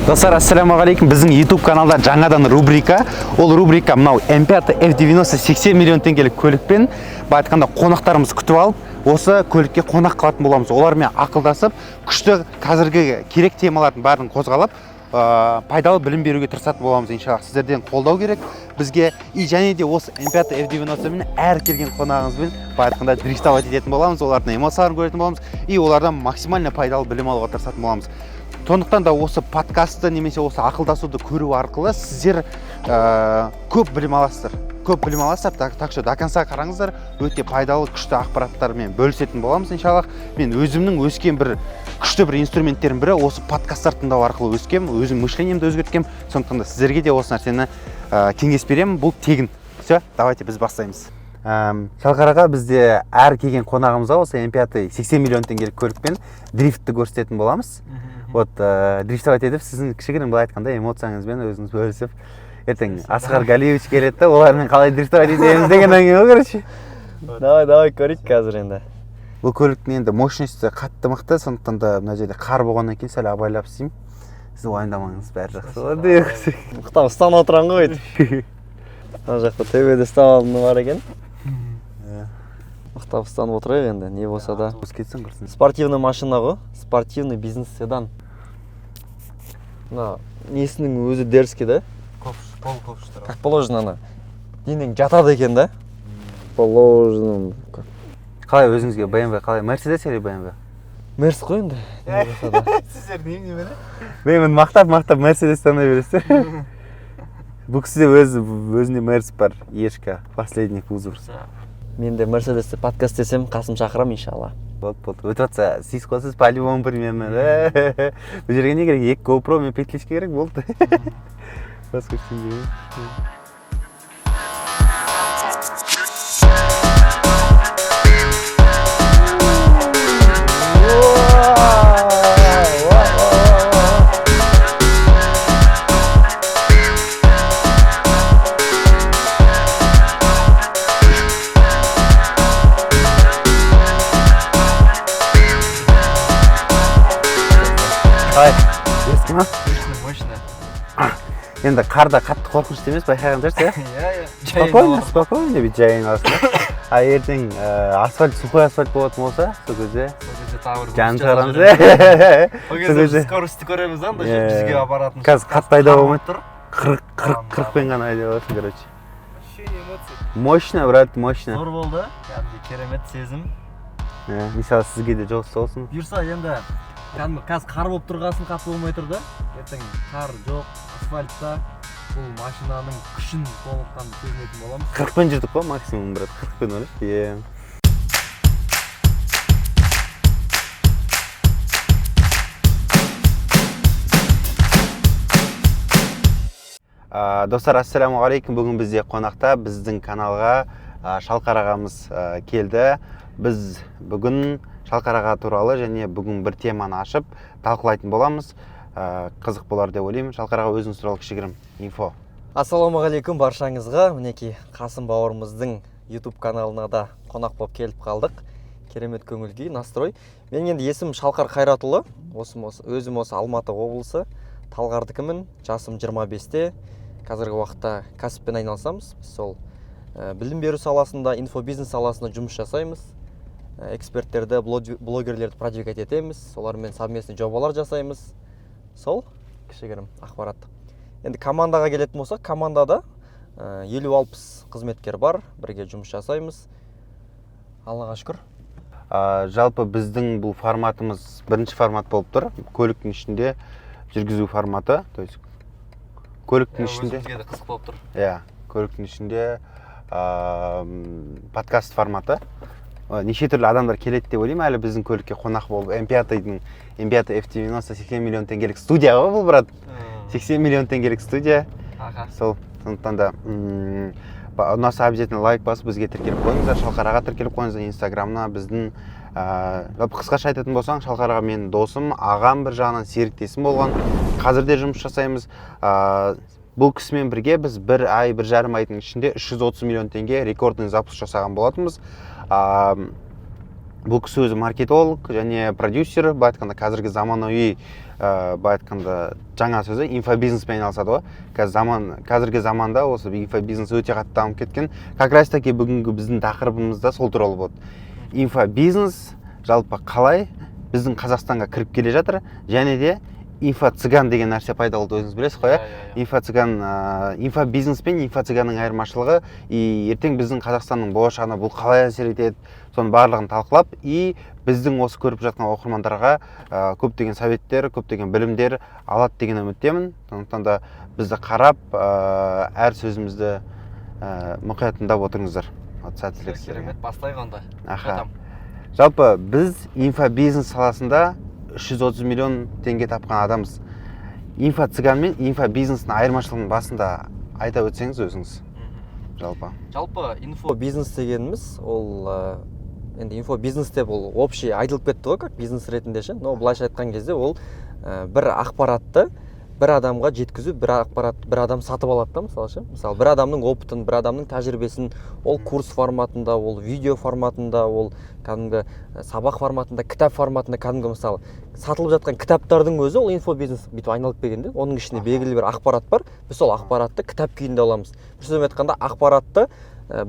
Достар, ассалаумағалейкум. Біздің YouTube каналда жаңадан рубрика. Ол рубрика мынау M5 F90 80 миллион теңгелік көлікпен айтқанда қонақтарымыз күтіп алып, осы көлікке қонақ қылатын боламыз. Олармен ақылдасып, күшті қазіргі керек темалардың барын қозғалып, пайдалы білім беруге тырысатын боламыз. Иншаллах, сіздерден қолдау керек бізге. И және де осы M5 F90 мен әр келген қонағымызбен айтқанда дрифтовать ететін боламыз, олардың эмоцияларын көретін боламыз и олардан максимально пайдалы білім алуға тырысатын боламыз. Сондықтан да осы подкастты немесе осы ақылдасуды көру арқылы сіздер көп білім аласыздар. Так что до конца қараңыздар, өте пайдалы, күшті ақпараттармен бөлісетін боламыз иншаллах. Мен өзімнің өскен бір күшті бір инструменттердің бірі осы подкасттар тыңдау арқылы өскем, өзім мышлениемді өзгерткем. Сондықтан да сіздерге де осы нәрсені кеңес беремін. Бұл тегін. Все, давайте біз бастаймыз. Шалқараға бізде әр келген қонағымызға осы M5 80 миллион теңгелік көлікпен дрифтті көрсететін боламыз. Вот дрифтовать етіп, сіздің кішігірім былай айтқанда эмоцияңызбен өзіңіз бөлісіп, ертең Асқар Галиевич келеді, олармен қалай дрифтовать етеміз деген әңгіме, короче. Давай көрейік қазір енді. Бұл көліктің енді мощності қатты мықты, сондықтан да мына жерде қар болғаннан кейін сәл абайлап істеймін. Сіз уайымдамаңыз, бәрі жақсы болады. Мықтап ұстан отырған ғой өйтіп. Ана жақта төбеде ұстап алдым бар екен. Мықтап ұстанып отырайық енді, не болса да. Спортивный машина ғой, спортивный бизнес седан. Несінің өзі дерзкий да? Как положено ана. Денең жатады екен да? Положено. Қалай өзіңізге BMW қалай? Mercedes или BMW? Мерс қой енді. Сіздер неме бені? Мен мақтап Mercedes таңдай бересіздер. Бұл кісіде өзінде Мерс бар, Ешка, последний кузов. Мен де Мерседесті подкаст десем, қасым шақырам иншалла. Вот. Өтіп атса, сіз қосыз по-любому примерно. Бұл жерге не керек? 2 GoPro мен петличка керек болды. Басқа ештеңе керек. Енді қарда қатты қорқынышты емес, байқаған жүрсіз, спокойно бүйтіп жайын аласың. Ертең асфальт, сухой асфальт болатын болса, сол кезде жанын шығарамыз. Ол кезде скорості көреміз анда, бізге апаратын. Қазір қатты айда болмайды. 40-пен ғана айда боласың, короче. Мощно, брат, мощно. Зор болды, керемет сезім. Мысалы сізге де жоғысы болсын. Бұйырса енді қазір қар болып тұрғасын қатты болмай тұрды. Ертең қар жоқ, асфальтта бұл машинаның күшін толыққанды сезінетін боламыз. 40-пен жүрдік қой максимум, брат, 40-пен ойлайық. Достар, ассалаумағалейкум. Бүгін бізде қонақта біздің каналға Шалқар ағамыз келді. Біз бүгін Шалқар аға туралы және бүгін бір теманы ашып талқылайтын боламыз. Қызық болар деп ойлаймын. Шалқар аға, өзіңіз туралы кішігірім инфо. Ассалаумағалейкум баршаңызға. Мінекей Қасым бауырымыздың YouTube каналына да қонақ болып келіп қалдық. Керемет көңіл күй, настрой. Менің енді есім Шалқар Қайратұлы. Өзім осы Алматы облысы, Талғардікімін. Жасым 25-те. Қазіргі уақытта кәсіппен айналысамыз. Біз сол білім беру саласында, инфобизнес саласында жұмыс жасаймыз. Эксперттерді, блогерлерді продвигать етеміз. Солармен совместный жобалар жасаймыз. Сол кішігірім ақпарат. Енді командаға келетін болсақ, командада 50-60 қызметкер бар, бірге жұмыс жасаймыз. Аллаға шүкір. Жалпы біздің бұл форматымыз бірінші формат болып тұр. Көліктің ішінде жүргізу форматы. То есть көліктің ішінде өзімізге де қызық болып тұр. Көліктің ішінде подкаст форматы. Неше түрлі адамдар келеді деп ойлаймын. Әлі біздің көлікке қонақ болып M5 F90 80 миллион теңгелік студия ғой бұл, брат. 80 миллион теңгелік студия. Сол, сондықтан да ұнаса обязательно лайк басып бізге тіркеліп қойыңыздар. Шалқар аға тіркеліп қойыңыздар Инстаграмына. Біздің қысқаша айтатын болсаң, Шалқар аға менің досым, ағам, бір жағынан серіктесім болған. Қазір де жұмыс жасаймыз. Бұл кісімен бірге біз бір жарым айдың ішінде 330 миллион теңге рекордный запуск жасаған болатынбыз. бұл кісі өзі маркетолог және продюсер, былай айтқанда қазіргі заманауи былай айтқанда жаңа сөзі инфобизнеспен айналысады ғой. Қазіргі заманда осы инфобизнес өте қатты дамып кеткен. Как раз таки бүгінгі біздің тақырыбымызда сол туралы болады. Инфобизнес жалпы қалай біздің Қазақстанға кіріп келе жатыр, және де инфо-цыган деген нәрсе пайда болды, өзіңіз білесіз қой, инфо-цыган, инфобизнес пен инфо-цыганның айырмашылығы, ертең біздің Қазақстанның болашағына бұл қалай әсер етеді, соның барлығын талқылап, біздің осы көріп жатқан оқырмандарға көптеген советтер, көптеген білімдер алады деген үміттемін. Сондықтан да бізді қарап, әр сөзімізді мұқият тыңдап отырыңыздар. Сәттілік сіздерге. Керемет, бастайық онда. Жалпы біз инфобизнес саласында 330 миллион теңге тапқан адамыз. Инфо-цыган мен инфобизнестің айырмашылығын басында айта өтсеңіз өзіңіз. Жалпы инфобизнес дегеніміз, ол енді инфобизнес деп ол общий айтылып кетті ғой, как бизнес ретінде ше. Но былайша айтқан кезде ол бір ақпаратты бір адамға жеткізу, бір ақпаратты бір адам сатып алады да, мысалы ше. Мысалы, бір адамның опытын, бір адамның тәжірибесін, ол курс форматында, ол видео форматында, ол кәдімгі сабақ форматында, кітап форматында, кәдімгі мысалы сатылып жатқан кітаптардың өзі ол инфобизнес бүйтіп айналып келгенде, оның ішінде белгілі бір ақпарат бар. Біз сол ақпаратты кітап күйінде аламыз. Bir сөзбен айтқанда ақпаратты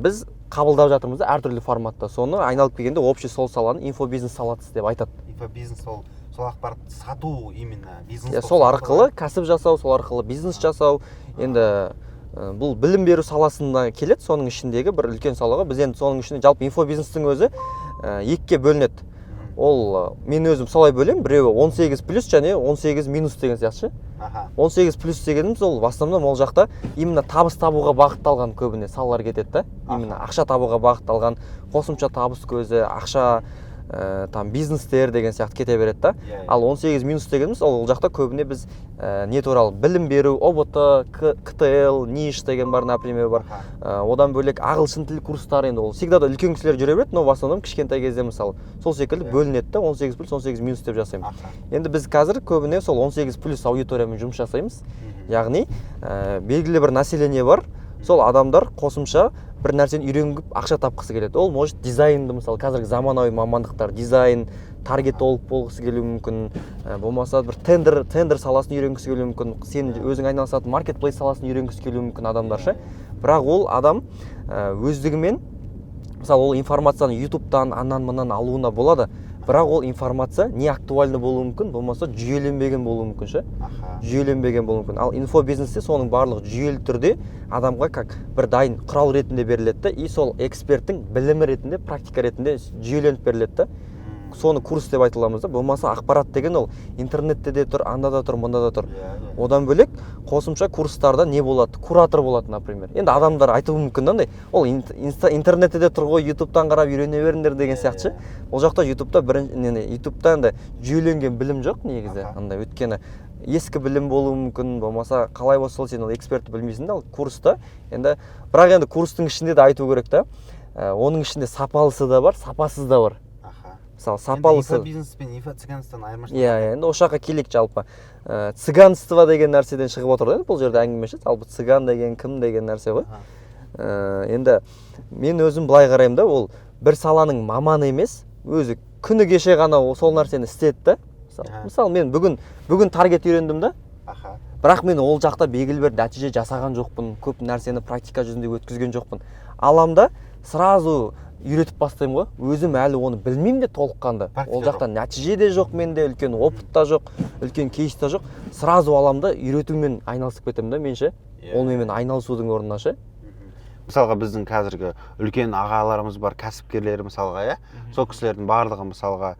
біз қабылдап жатырмыз да әртүрлі форматта. Соны айналып келгенде общий сол саланы инфобизнес саласы деп айтады. Инфобизнес сол ақпаратты сату именно бизнес. Сол арқылы кәсіп жасау, сол арқылы бизнес жасау. Енді бұл білім беру саласында келеді, соның ішіндегі бір үлкен салаға. Біз енді соның ішінде жалпы инфобизнестің өзі екіге бөлінеді. Ол мен өзім солай бөлем, біреуі 18 плюс және 18 минус деген сияқты. 18 плюс дегеніміз ол в основном ол жақта именно табыс табуға бағытталған көбіне салалар кетеді да. Именно ақша табуға бағытталған, қосымша табыс көзі, ақша там бизнестер деген сияқты кете береді да. Ал 18 минус дегеніміз ол жақта көбіне біз не туралы білім беру, ОБТ, КТЛ, ниш деген бар, например, бар. Одан бөлек ағылшын тіл курстары, енді ол всегда да үлкен кісілер жүре береді, но в основном кішкентай кезде мысалы сол секілді бөлінеді да, 18 плюс 18 минус деп жасаймыз. Енді біз қазір көбіне сол 18 плюс аудиториямен жұмыс жасаймыз. Яғни белгілі бір население бар, сол адамдар қосымша бір нәрсені үйренгіп ақша тапқысы келеді. Ол может дизайнды, мысалы қазіргі заманауи мамандықтар, дизайн, таргетолог болғысы келуі мүмкін, болмаса бір тендер саласын үйренгісі келуі мүмкін, сен өзің айналысатын маркетплейс саласын үйренгісі келуі мүмкін адамдар ше. Бірақ ол адам өздігімен, мысалы ол информацияны ютубтан аннан-мыннан алуына болады, бірақ ол информация не актуальны болуы мүмкін, болмаса жүйеленбеген болуы мүмкін ше. Жүйеленбеген болуы мүмкін. Ал инфобизнесте соның барлығы жүйелі түрде адамға как бір дайын құрал ретінде беріледі да, и сол эксперттің білімі ретінде, практика ретінде жүйеленіп беріледі да. Соны курс деп айтыламыз да. Болмаса ақпарат деген ол интернетте де тұр, анда да тұр, мұнда да тұр. Одан бөлек қосымша курстарда не болады? Куратор болады, например. Енді адамдар айтуы мүмкін андай, ол интернетте де тұр ғой, ютубтан қарап үйрене беріңдер деген сияқты. Ол жақта ютубта ютубта енді жүйеленген білім жоқ негізі. Андай өйткені ескі білім болуы мүмкін, болмаса қалай болса сен ол экспертті білмейсің да, ал курста енді бірақ енді курстың ішінде де айту керек та, оның ішінде сапалысы да бар, сапасыз да бар. Мысалы сапалысы инфобизнес пен инфо-цыганстан айырмашылығы. Енді осы жаққа келейік. Жалпы цыганство деген нәрседен шығып отыр да, бұл жерде әңгіме ше. Жалпы цыган деген кім деген нәрсе ғой. Енді мен өзім былай қараймын да, ол бір саланың маманы емес, өзі күні кеше ғана сол нәрсені істеді да. Мысалы мен бүгін таргет үйрендім да. Бірақ мен ол жақта белгілі бір нәтиже жасаған жоқпын, көп нәрсені практика жүзінде өткізген жоқпын. Аламда сразу үйретіп бастаймын ғой. Өзім әлі оны білмеймін де толыққанды. Ол жақта нәтиже де жоқ менде, үлкен опыт та жоқ, үлкен кейс та жоқ. Сразу аламда үйретумен айналысып кетемін да менше. Онымен айналысудың орнына ше. Мысалға біздің қазіргі үлкен ағаларымыз бар, кәсіпкерлер мысалға, иә. Сол кісілердің барлығы мысалға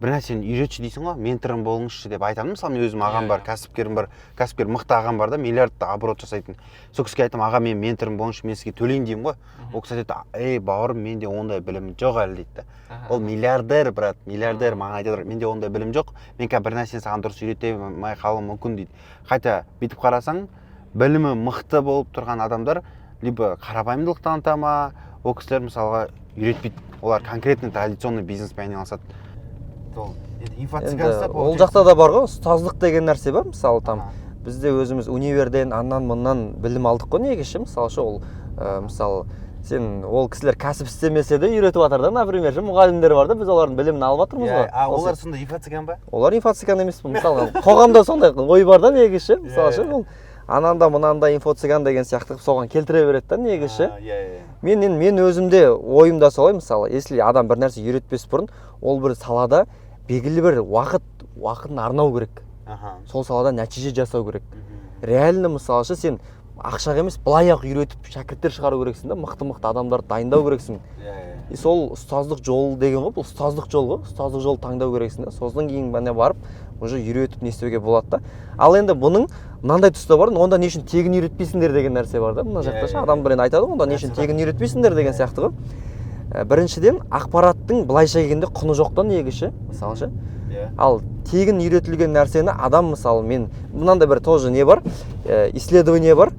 бір нәрсені үйретші дейсің ғой, менторым болыңызшы деп айтамын. Мысалы мен өзім ағам бар, кәсіпкерім бар, кәсіпкер мықты ағам бар да, миллиардта оборот жасайтын. Сол кісіге айтамын, аға мен менторым болыңызшы, мен сізге төлейін деймін ғой. Ол кісі айтады, ей бауырым, менде ондай білім жоқ әлі дейді. Ол миллиардер, брат, миллиардер, маған айтады, менде ондай білім жоқ. Мен қазір бір нәрсені саған дұрыс үйрете алмай қалуым мүмкін дейді. Қайта бүйтіп қарасаң, білімі мықты болып тұрған адамдар либо қарапайымдылық таныта ма, ол кісілер мысалға үйретпейді. Олар конкретный традиционный бизнеспен айналысады. Ол жақта да бар ғой, ұстаздық деген нәрсе бар. Мысалы там бізде өзіміз универден аннан-мұннан білім алдық қой негізі. Мысалы ол мысалы сен ол кісілер кәсіп істемесе де үйретіп жатыр да, например, мұғалімдер бар да, біз олардың білімін алып жатырмыз ғой. Олар сонда инфо-цыган ба? Олар инфо-цыган емес пе? Мысалға қоғамда сондай ой бар да негізі, мысалы ше, ол ананда мынанда инфо-цыган деген сияқты соған келтіре береді да негізі. Мен өзімде ойымда солай, мысалы, если адам бір нәрсе үйретпес бұрын, ол бір салада белгілі бір уақытын арнау керек. Сол салада нәтиже жасау керек. Реально, мысалы ше, сен ақшаға емес, былай-ақ үйретіп шәкірттер шығару керексің да, мықты адамдарды дайындау керексің. И сол ұстаздық жол деген ғой, бұл ұстаздық жол ғой, ұстаздық жол таңдау керексің да. Содан кейін міне барып, уже үйретіп не істеуге болады да. Ал енді бұның мынандай тұста бар, онда не үшін тегін үйретпейсіңдер деген нәрсе бар да. Мына жақта ше адамдар енді айтады ғой, онда не үшін тегін үйретпейсіңдер деген сияқты ғой. Біріншіден, ақпараттың былайша келгенде құны жоқтан негізі, мысалы ше. Ал тегін үйретілген нәрсені адам, мысалы, мен мынандай бір тоже не бар, исследование бар,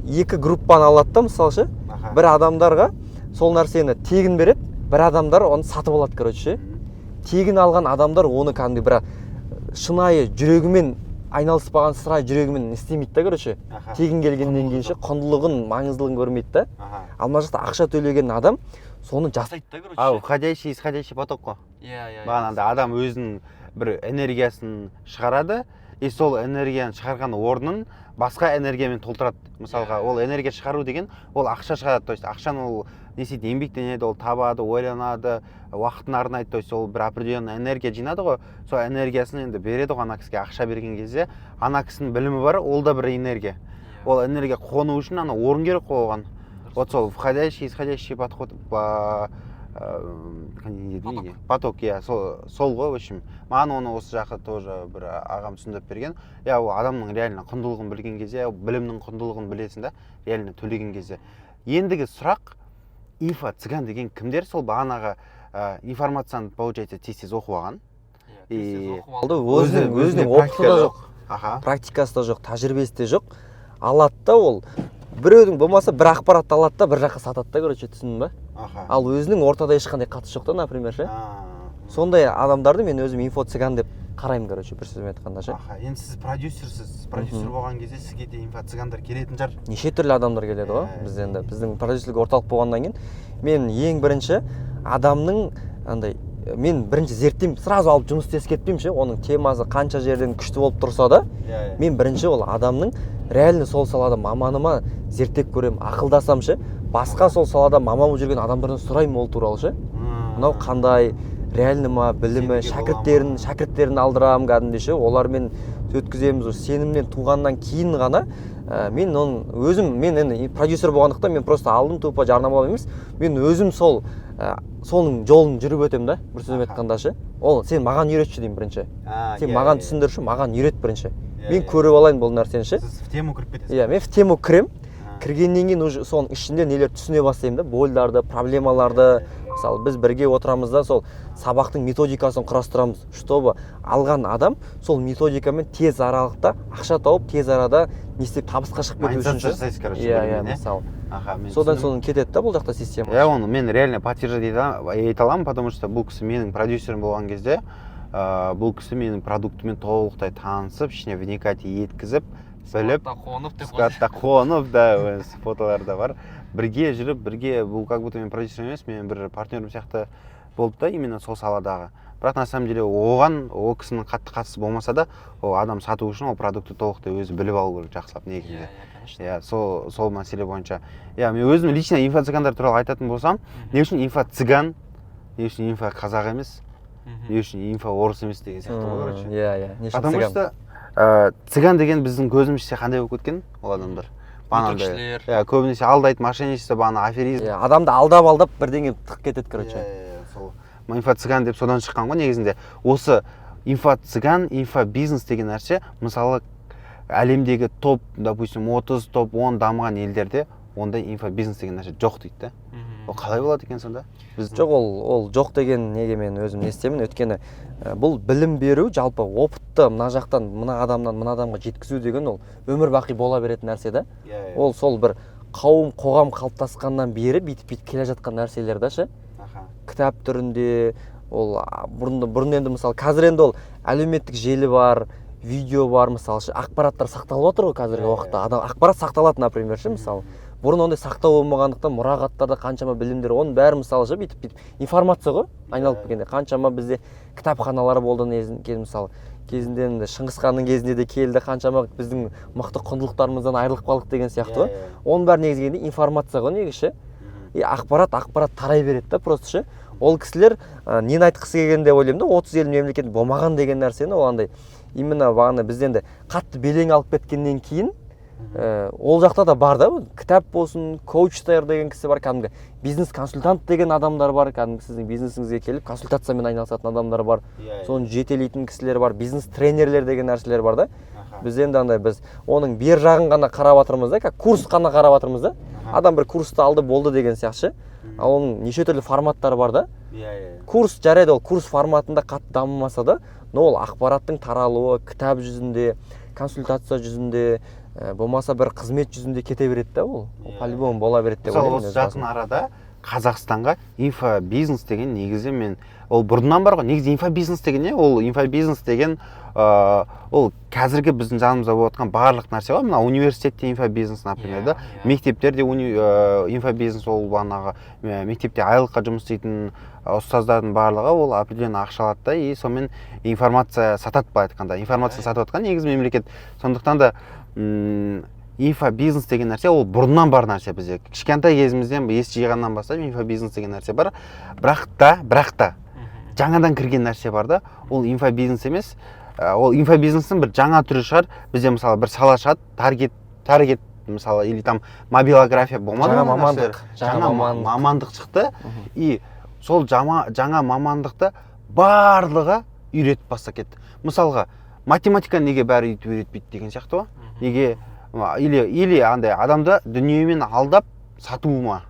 екі группаны алады да, мысалы ше, бір адамдарға сол нәрсені тегін береді, бір адамдар оны сатып алады, короче. Тегін алған адамдар оны кәдімгі бір шынайы жүрегімен айналыспаған сырай жүрегімен істемейді да, короче. Тегін келгеннен кейін ше құндылығын, маңыздылығын көрмейді да. Ал мына жақта ақша төлеген адам соны жасайды да, короче. Входящий, исходящий поток қой. Бағанағыда адам өзінің бір энергиясын шығарады, и сол энергияны шығарған орнын басқа энергиямен толтырады. Мысалға, ол энергия шығару деген, ол ақша шығарады. То есть ақшаны ол не істейді, еңбектенеді, ол табады, ойланады, уақытын арнайды. То есть ол бір определенный энергия жинады ғой. Сол энергиясын енді береді ғой ана кісіге. Ақша берген кезде ана кісінің білімі бар, ол да бір энергия. Ол энергия қону үшін ана орын керек қой оған. Вот сол входящий, исходящий подход поток, сол ғой, в общем. Маған оны осы жақта тоже бір ағам түсіндіріп берген. Ол адамның реально құндылығын білген кезде, білімнің құндылығын білесің да, реально төлеген кезде. Ендігі сұрақ, инфо-цыган деген кімдер? Сол бағанағы информацияны, получается, тез оқып алған. Өзінің опыты да жоқ, практикасы да жоқ, тәжірибесі де жоқ. Алады да ол. Біреудің болмаса бір ақпаратты алады да бір жаққа сатады да, короче, түсіндің ба? Ал өзінің ортада ешқандай қатысы жоқ та, например, ше. Сондай адамдарды мен өзім инфо-цыган деп қараймын, короче, бір сөзбен айтқанда ше. Енді сіз продюсерсіз, продюсер болған кезде сізге де инфо-цыгандар келетін шығар. Неше түрлі адамдар келеді ғой. Біздің продюсерлік орталық болғаннан кейін мен ең бірінші адамның андай мен бірінші зерттеймін, сразу алып жұмыс істесіп кетпеймін ше. Оның темасы қанша жерден күшті болып тұрса да, мен бірінші ол адамның реально сол салада маманыма зерттеп көремін, ақылдасам ше. Басқа сол салада мамам жүрген адамдардан сұраймын ол туралы ше. Мынау қандай, реально ма, білімі, шәкірттерін алдырамын кәдімгідей ше. Олармен өткіземіз, сенімнен туғаннан кейін ғана мен енді продюсер болғандықтан мен просто алдым тупо жарнамалау емес. Мен өзім соның жолын жүріп өтем да, бір сөзбен айтқанда ше. Ол сен маған үйретші деймін бірінші. Сен маған түсіндірші, маған үйрет бірінші. Мен көріп алайын бұл нәрсені ше. Сіз в тему кіріп кетесіз. Мен в тему кірем. Кіргеннен кейін уже соның ішінде нелер түсіне бастаймын да, бойларды, проблемаларды. Мысалы, біз бірге отырамыз да, сол сабақтың методикасын құрастырамыз, чтобы алған адам сол методикамен тез аралықта ақша тауып, тез арада не істеп табысқа шығып кету үшін. Мысалы. Содан кетеді да бұл жақта система. Оны мен реально подтверждать ете аламын, потому что бұл кісі менің продюсерім болған кезде, бұл кісі менің продуктымен толықтай танысып, ішіне вникать еткізіп, біліп, скатта қонып, да, фотоларда бар. Бірге жүріп, бұл как будто мен продюсер емес, мен бір партнерім сияқты болды да, именно сол саладағы. Бірақ на самом деле оған, о кісінің қатты қатысы болмаса да, ол адам сату үшін ол продукты толықтай өзі біліп алу керек жақсылап негізінде. Сол мәселе бойынша. Мен өзім лично инфо-цыгандар туралы айтатын болсам, не үшін инфо-цыган, не үшін инфо-қазақ емес, не үшін инфо-орыс емес деген сияқты ғой. Потому что цыган деген біздің көзімізше қандай болып кеткен ол адамдар? Өтірікшілер. Көбінесе алдайды, мошенничество, аферизм. Адамды алдап бірдеңе тық кетеді, короче. Сол инфо-цыган деп содан шыққан ғой негізінде. Осы инфо-цыган, инфо-бизнес деген нәрсе, мысалы әлемдегі топ, допустим, 30, топ 10 дамыған елдерде ондай инфо-бизнес деген нәрсе жоқ дейді да. Ол қалай болады екен сонда? Жоқ, ол жоқ деген неге мен өзім не істеймін, өйткені бұл білім беру, жалпы опытты мына жақтан мына адамнан мына адамға жеткізу деген ол өмір бақи бола беретін нәрсе да. Ол сол бір қоғам қалыптасқаннан бері бүйтіп келе жатқан нәрселер да ше. Кітап түрінде, ол бұрын енді мысалы қазір енді ол әлеуметтік желі бар, видео бар, мысалы ақпараттар сақталып отыр ғой қазіргі уақытта. Ақпарат сақталады, например ше, мысалы бұрын ондай сақтау болмағандықтан мұрағаттарда қаншама білімдер, оның бәрі мысалы ше бүйтіп информация ғой айналып келгенде. Қаншама бізде кітапханалар болды мысалы кезінде енді Шыңғыс ханның кезінде де келді, қаншама біздің мықты құндылықтарымыздан айырылып қалдық деген сияқты ғой. Оның бәрі негізгенде информация ғой негізі ше. Ақпарат тарай береді да просто ше. Ол кісілер нені айтқысы келген деп ойлаймын да, 30 ел мемлекет болмаған деген нәрсені ол андай именно бағана бізде енді қатты белең алып кеткеннен кейін ол жақта да бар да, кітап болсын, коучтар деген кісі бар, кәдімгі бизнес консультант деген адамдар бар, кәдімгі сіздің бизнесіңізге келіп консультациямен айналысатын адамдар бар, соны жетелейтін кісілер бар, бизнес тренерлер деген нәрселер бар да. Біз енді андай біз оның бер жағын ғана қарап жатырмыз да, курс қана қарап жатырмыз да. Адам бір курсты алды болды деген сияқты. Ал оның неше түрлі форматтары бар да. Курс жарайды, ол курс форматында қатты дамымаса да, но ол ақпараттың таралуы кітап жүзінде, консультация жүзінде, болмаса бір қызмет жүзінде кете береді да, ол по-любому бола береді деп ойлаймын. Осы жақын арада Қазақстанға инфобизнес деген негізі мен ол бұрыннан бар ғой. Негізі инфобизнес деген не? Ол инфобизнес деген ол қазіргі біздің жанымызда болып жатқан барлық нәрсе ғой. Мына университетте инфобизнес, например, да. Мектептерде инфобизнес, ол бағанағы мектепте айлыққа жұмыс істейтін ұстаздардың барлығы ол определенно ақша алады да, и сонымен информация сатады, былай айтқанда. Информация сатып жатқан негізі мемлекет. Сондықтан да инфобизнес деген нәрсе ол бұрыннан бар нәрсе бізде. Кішкентай кезімізден ес жиғаннан бастап инфобизнес деген нәрсе бар. Бірақ та жаңадан кірген нәрсе бар да, ол инфобизнес емес. Ол инфобизнестің бір жаңа түрі шығар. Бізде мысалы бір сала шығады, таргет мысалы, или там мобилография болмады, жаңа мамандық шықты. И сол жаңа мамандықты барлығы үйретіп баста кетті. Мысалға, математика неге бәрі үйретпейді деген сияқты ғой. Неге или андай адамды дүниемен алдап сатуы ма?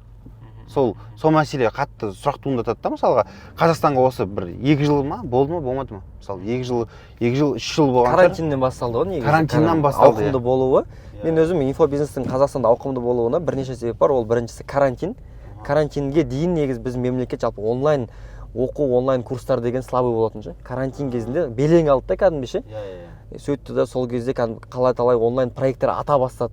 Сол мәселе қатты сұрақ туындатады да. Мысалға, Қазақстанға осы бір 2 жыл ма, болды ма, болмады ма? Мысалы 2 жыл, 3 жыл болған. Карантиннен басталды ғой негізі. Карантиннен басталды. Ауқымды болуы. Мен өзім инфобизнестің Қазақстанда ауқымды болуына бірнеше себеп бар. Ол біріншісі карантин. Карантинге дейін негіз біз мемлекет жалпы онлайн оқу, онлайн курстар деген слабый болатын ше. Карантин кезінде белең алды да кәдімгі ше. Сөйтті да сол кезде қалай талай онлайн проекттер ата бастады.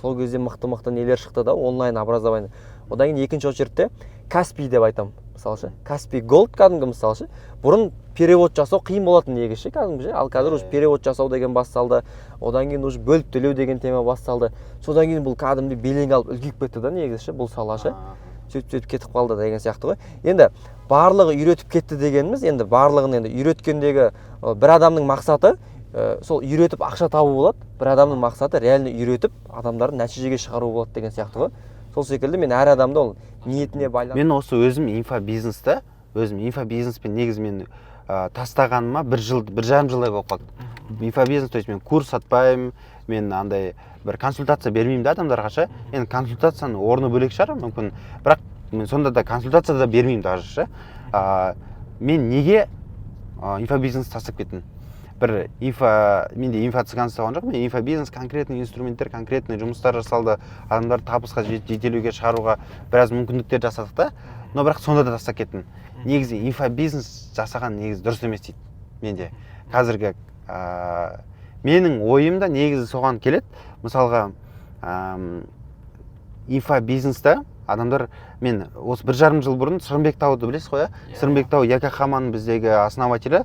Сол кезде мықты нелер шықты да, онлайн образование. Одан кейін екінші очередте Каспий деп айтам, мысалы ше. Каспий Gold кәдімгі мысалы ше. Бұрын перевод жасау қиын болатын негізі ше, кәдімгі ше. Ал қазір уже перевод жасау деген басталды. Одан кейін уже бөліп төлеу деген тема басталды. Содан кейін бұл кәдімгі белең алып үлгейіп кетті да негізі ше, бұл сала ше. Сөйтіп кетіп қалды деген сияқты ғой. Енді барлығы үйретіп кетті дегеніміз, енді барлығын енді үйреткендегі бір адамның мақсаты сол үйретіп ақша табу болады. Бір адамның мақсаты реально үйретіп адамдарды нәтижеге шығару болады деген сияқты ғой. Сол секілді мен әр адамды ол ниетіне байланысты. Мен осы өзім инфобизнеспен негізі мен тастағаныма 1,5 жылдай болып қалды. Инфобизнес, то есть мен курс сатпаймын, мен андай бір консультация бермеймін да адамдарға ше. Енді консультацияның орны бөлек шығар мүмкін, бірақ мен сонда да консультация да бермеймін даже ше. Мен неге инфобизнес тастап кеттім? Менде инфо-цыганство болған жоқ, мен инфобизнес, конкретный инструменттер, конкретный жұмыстар жасалды, адамдарды табысқа жетелеуге шығаруға біраз мүмкіндіктер жасадық та, но бірақ сонда да тастап кеттім. Негізі инфобизнес жасаған негізі дұрыс емес дейді менде. Қазіргі менің ойымда негізі соған келеді. Мысалға, инфобизнесте адамдар, мен осы 1,5 жыл бұрын Сырымбек Тауды білесіз ғой, Сырымбек Тау Якохаманың біздегі основатель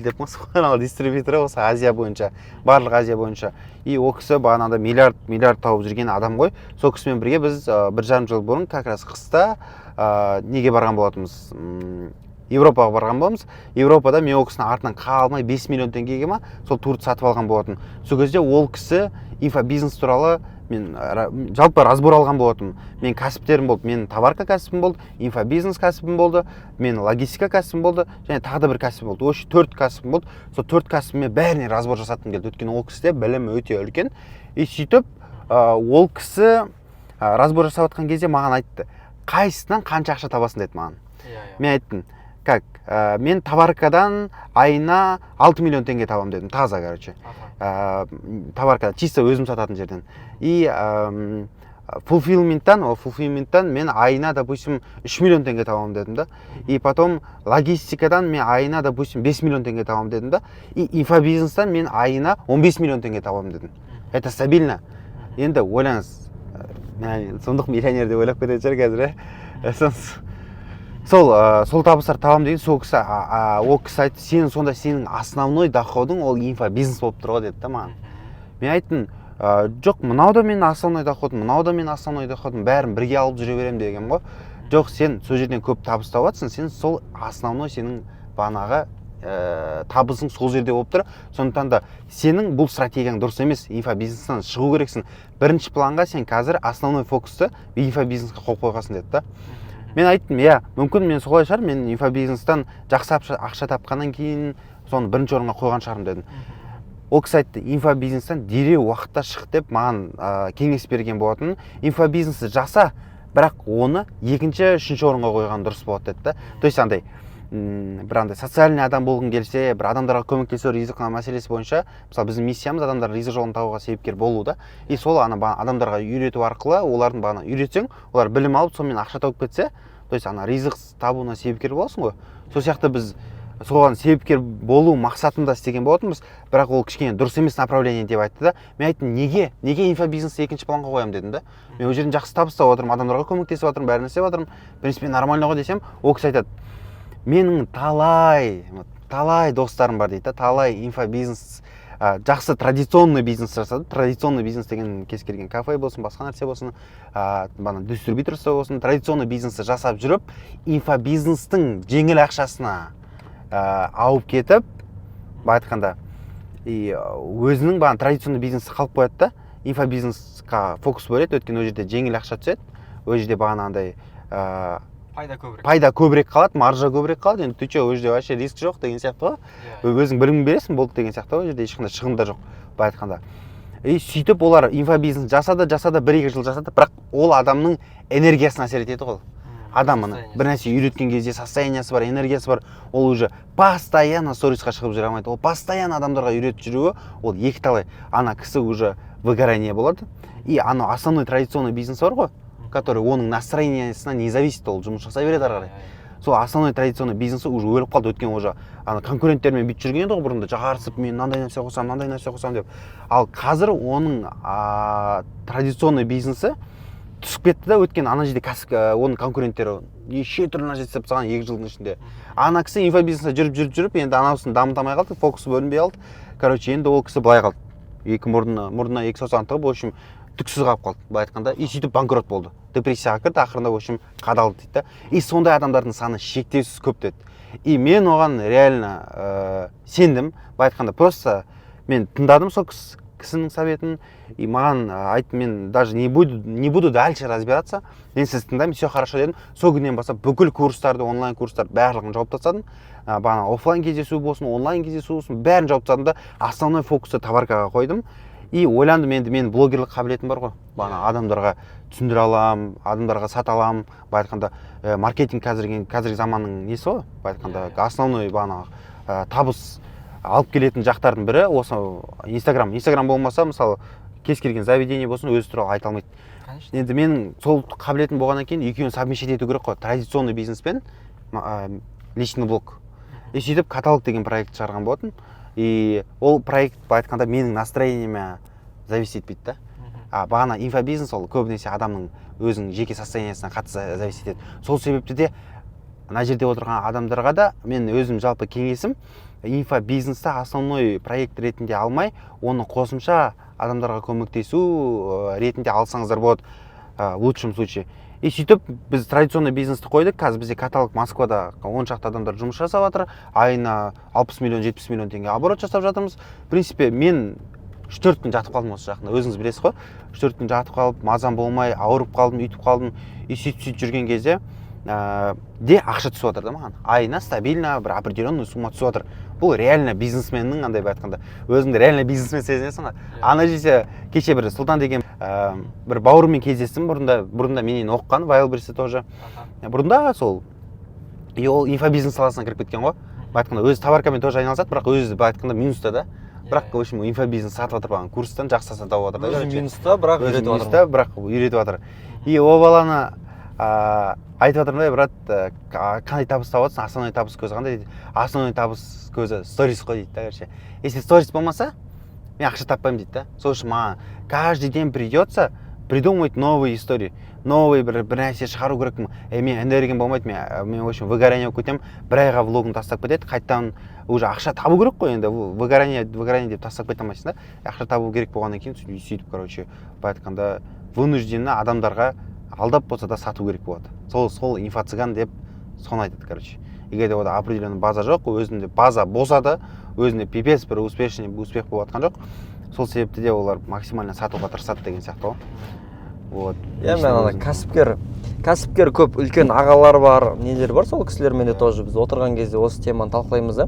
деп қойсың, дистрибьюторы осы Азия бойынша, барлық Азия бойынша. И ол кісі бағанағыда миллиард тауып жүрген адам ғой. Сол кісімен бірге біз 1,5 жыл бұрын как раз қыста неге барған болатынбыз? Европаға барған боламыз. Европада мен ол кісінің артынан қалмай 5 миллион теңгеге ма сол турды сатып алған болатын. Сол кезде ол кісі инфобизнес туралы мен жалпы разбор алған болатынмын. Мен кәсіптерім болды. Мен товарка кәсібім болды, инфобизнес кәсібім болды, мен логистика кәсібім болды, және тағы да бір кәсібім болды. Осы 4 кәсібім болды. Сол 4 кәсібіме бәріне разбор жасатқым келді. Өйткені ол кісіде білімі өте үлкен. И сөйтіп ол кісі разбор жасап жатқан кезде маған айтты, қайсысынан қанша ақша табасың деді маған. Мен айттым, мен товаркадан айына 6 миллион теңге табам дедім, таза, короче. Товаркадан, чисто өзім сататын жерден. И фулфилменттан мен айына, допустим, 3 миллион теңге табам дедім да. И потом логистикадан мен айына, допустим, 5 миллион теңге табам дедім да. И инфобизнестан мен айына 15 миллион теңге табам дедім. Это стабильно. Енді ойлаңыз, Сондық миллионер деп ойлап кететін шығар қазір. Сол табыстар табам деген сол кісі ол кісі айтты, сенің основной доходың ол инфобизнес болып тұр ғой деді да маған. Мен айттым, жоқ, мынау да менің основной доходым, мынау да менің основной доходым, бәрін бірге алып жүре беремін деген ғой. Жоқ, сен сол жерден көп табыс табасың, сен сол основной сенің бағанағы табысың сол жерде болып тұр. Сондықтан да сенің бұл стратегияң дұрыс емес, инфобизнестен шығу керексің. Бірінші планға сен қазір основной фокусты инфобизнеске қойып қойғансың деді да. Мен айттым, мүмкін мен солай шығар, мен инфобизнестен жақсы ақша тапқаннан кейін соны бірінші орынға қойған шығармын дедім. Ол кісі айтты, инфобизнестен дереу уақытта шық деп маған кеңес берген болатын. Инфобизнесті жаса, бірақ оны екінші, үшінші орынға қойған дұрыс болады деді да. То есть андай бір андай социальный адам болғың келсе, бір адамдарға көмектесу ризық мәселесі бойынша, мысалы біздің миссиямыз адамдар ризық жолын табуға себепкер болу да. И сол адамдарға үйрету арқылы, олардың бағана үйретсең, олар білім алып, сонымен ақша тауып кетсе, то есть ризық табуына себепкер боласың ғой. Сол сияқты біз соған себепкер болу мақсатында істеген болатынбыз, бірақ ол кішкене дұрыс емес направление деп айтты да. Мен айттым, неге инфобизнесті екінші планға қоямын дедім да. Мен ол жерден жақсы табыс тауып отырмын, адамдарға көмектесіп отырмын, бәрін істеп отырмын. В принципе, нормально ғой десем, ол кісі айтады, менің талай достарым бар дейді, талай инфобизнес, жақсы традиционный бизнес жасады. Традиционный бизнес деген кез келген кафе болсын, басқа нәрсе болсын, дистрибьюторство болсын, традиционный бизнесті жасап жүріп, инфобизнестің жеңіл ақшасына ауып кетіп, айтқанда, өзінің традиционный бизнесі қалып қояды да, инфобизнесқа фокус бөледі, өйткені ол жерде жеңіл ақша түседі, ол жерде андай пайда көбірек қалады, маржа көбірек қалады. Енді ты ол жерде вообще риск жоқ деген сияқты ғой. Өзің білімін бересің, болды деген сияқты ғой. Ол жерде ешқандай шығын да жоқ, былай айтқанда. Сөйтіп олар инфобизнес жасады, 1-2 жыл жасады, бірақ ол адамның энергиясына әсер етеді ғой. Адамның бір нәрсе үйреткен кезде состояниясы бар, энергиясы бар, ол уже постоянно сторисқа шығып жүре алмайды. Ол постоянно адамдарға үйретіп жүруі, ол екіталай. Ана кісі уже выгорание болады. И основной традиционный бизнес бар ғой, который оның настроениясынан не зависит, ол жұмыс жасай береді ары қарай. Сол основной традиционный бизнесі уже өліп қалды, өткен уже конкуренттермен бүйтіп жүрген еді ғой бұрында, жарысып, мен мынандай нәрсе қосам деп. Ал қазір оның традиционный бизнесі түсіп кетті да, өткен ана жерде оның конкуренттері неше түрлі нәрсе істеп тастаған 2 жылдың ішінде. Ана кісі инфобизнесте жүріп, енді анасын дамытамай қалды, фокусы бөлінбей қалды. Короче, енді ол кісі былай қалды. Екі мұрнына екі саусағын тығып, в общем, түксіз қалып қалды, былай айтқанда, и сөйтіп банкрот болды. Депрессияға кірді, ақырында в общем қадалды дейді да. И сондай адамдардың саны шектеусіз көп деді. И мен оған реально сендім, былай айтқанда, просто мен тыңдадым сол кісінің советін, и маған айтты, мен даже не буду дальше разбираться, мен сізді тыңдаймын, все хорошо дедім. Сол күннен бастап бүкіл курстарды, онлайн курстар барлығын жауып тастадым. Офлайн кездесу болсын, онлайн кездесу болсын, бәрін жауып тастадым да, основной фокусты товаркаға қойдым. И ойландым, енді мен блогерлік қабілетім бар ғой, адамдарға түсіндіре аламын, адамдарға сата аламын, былай айтқанда, маркетинг қазіргі заманның несі ғой, былай айтқанда, основной табыс алып келетін жақтардың бірі осы Инстаграм болмаса, мысалы, кез келген заведение болсын, өзі туралы айта алмайды. Енді менің сол қабілетім болғаннан кейін екеуін совмещать ету керек қой, традиционный бизнес пен личный блог. И сөйтіп каталог деген проект шығарған болатын. И ол проект, былай айтқанда, менің настроениеме зависит етпейді да. Бағана инфобизнес ол көбінесе адамның өзінің жеке состояниясына қатты зависит етеді. Сол себепті де ана жерде отырған адамдарға да мен өзім жалпы кеңесім, инфобизнесті основной проект ретінде алмай, оны қосымша адамдарға көмектесу ретінде алсаңыздар болады в лучшем случае. И сөйтіп біз традиционный бизнесті қойдық. Қазір бізде каталог Москвада 10 шақты адамдар жұмыс жасап жатыр. Айына 60 миллион, 70 миллион теңге оборот жасап жатырмыз. В принципе, мен 3-4 күн жатып қалдым осы жақында. Өзіңіз білесіз ғой. 3-4 күн жатып қалып, мазам болмай, ауырып қалдым, үйтіп қалдым. И сөйтіп жүрген кезде де ақша түсіп жатыр да маған. Айына стабильно бір определенный сумма түсіп жатыр. Бұл реально бизнесменнің андай айтқанда, өзіңді реально бизнесмен сезінесің ғой. Ана жерде кеше бір Сұлтан деген бір бауырыммен кездестім, бұрында менен оқыған, Вайлберсте тоже. Бұрында сол ол инфобизнес саласына кіріп кеткен ғой. Айтқанда өзі товаркамен тоже айналысады, бірақ өзі айтқанда минуста да. Бірақ в общем инфобизнес сатып жатыр бағана курстан жақсы сатып жатыр да. Минуста, бірақ жатыр. И ол баланы айтып жатырмын да, брат, қандай табыс тауып жатсың, основной табыс көзі қандай дейді. Основной табыс көзі сторис қой дейді да, короче. Если сторис болмаса, мен ақша таппаймын дейді да. Сол үшін маған каждый день придется придумывать новые истории, новый бір нәрсе шығару керекпін. Мен энергиям болмайды, мен в общем выгорание болып кетемін. Бір айға влогын тастап кетеді, қайтадан уже ақша табу керек қой енді. Выгорание деп тастап кете алмайсың да. Ақша табу керек болғаннан кейін сөйтіп, короче, былай айтқанда вынужденно адамдарға алдап болса да сату керек болады. Сол инфо-цыган деп соны айтады, короче. Егер де ода определенный база жоқ, өзінде база болса да, өзінде пипец бір успех болып жатқан жоқ. Сол себепті де олар максимально сатуға тырысады деген сияқты ғой. Вот. Мен ана кәсіпкер көп үлкен ағалар бар, нелер бар, сол кісілермен де тоже біз отырған кезде осы теманы талқылаймыз да.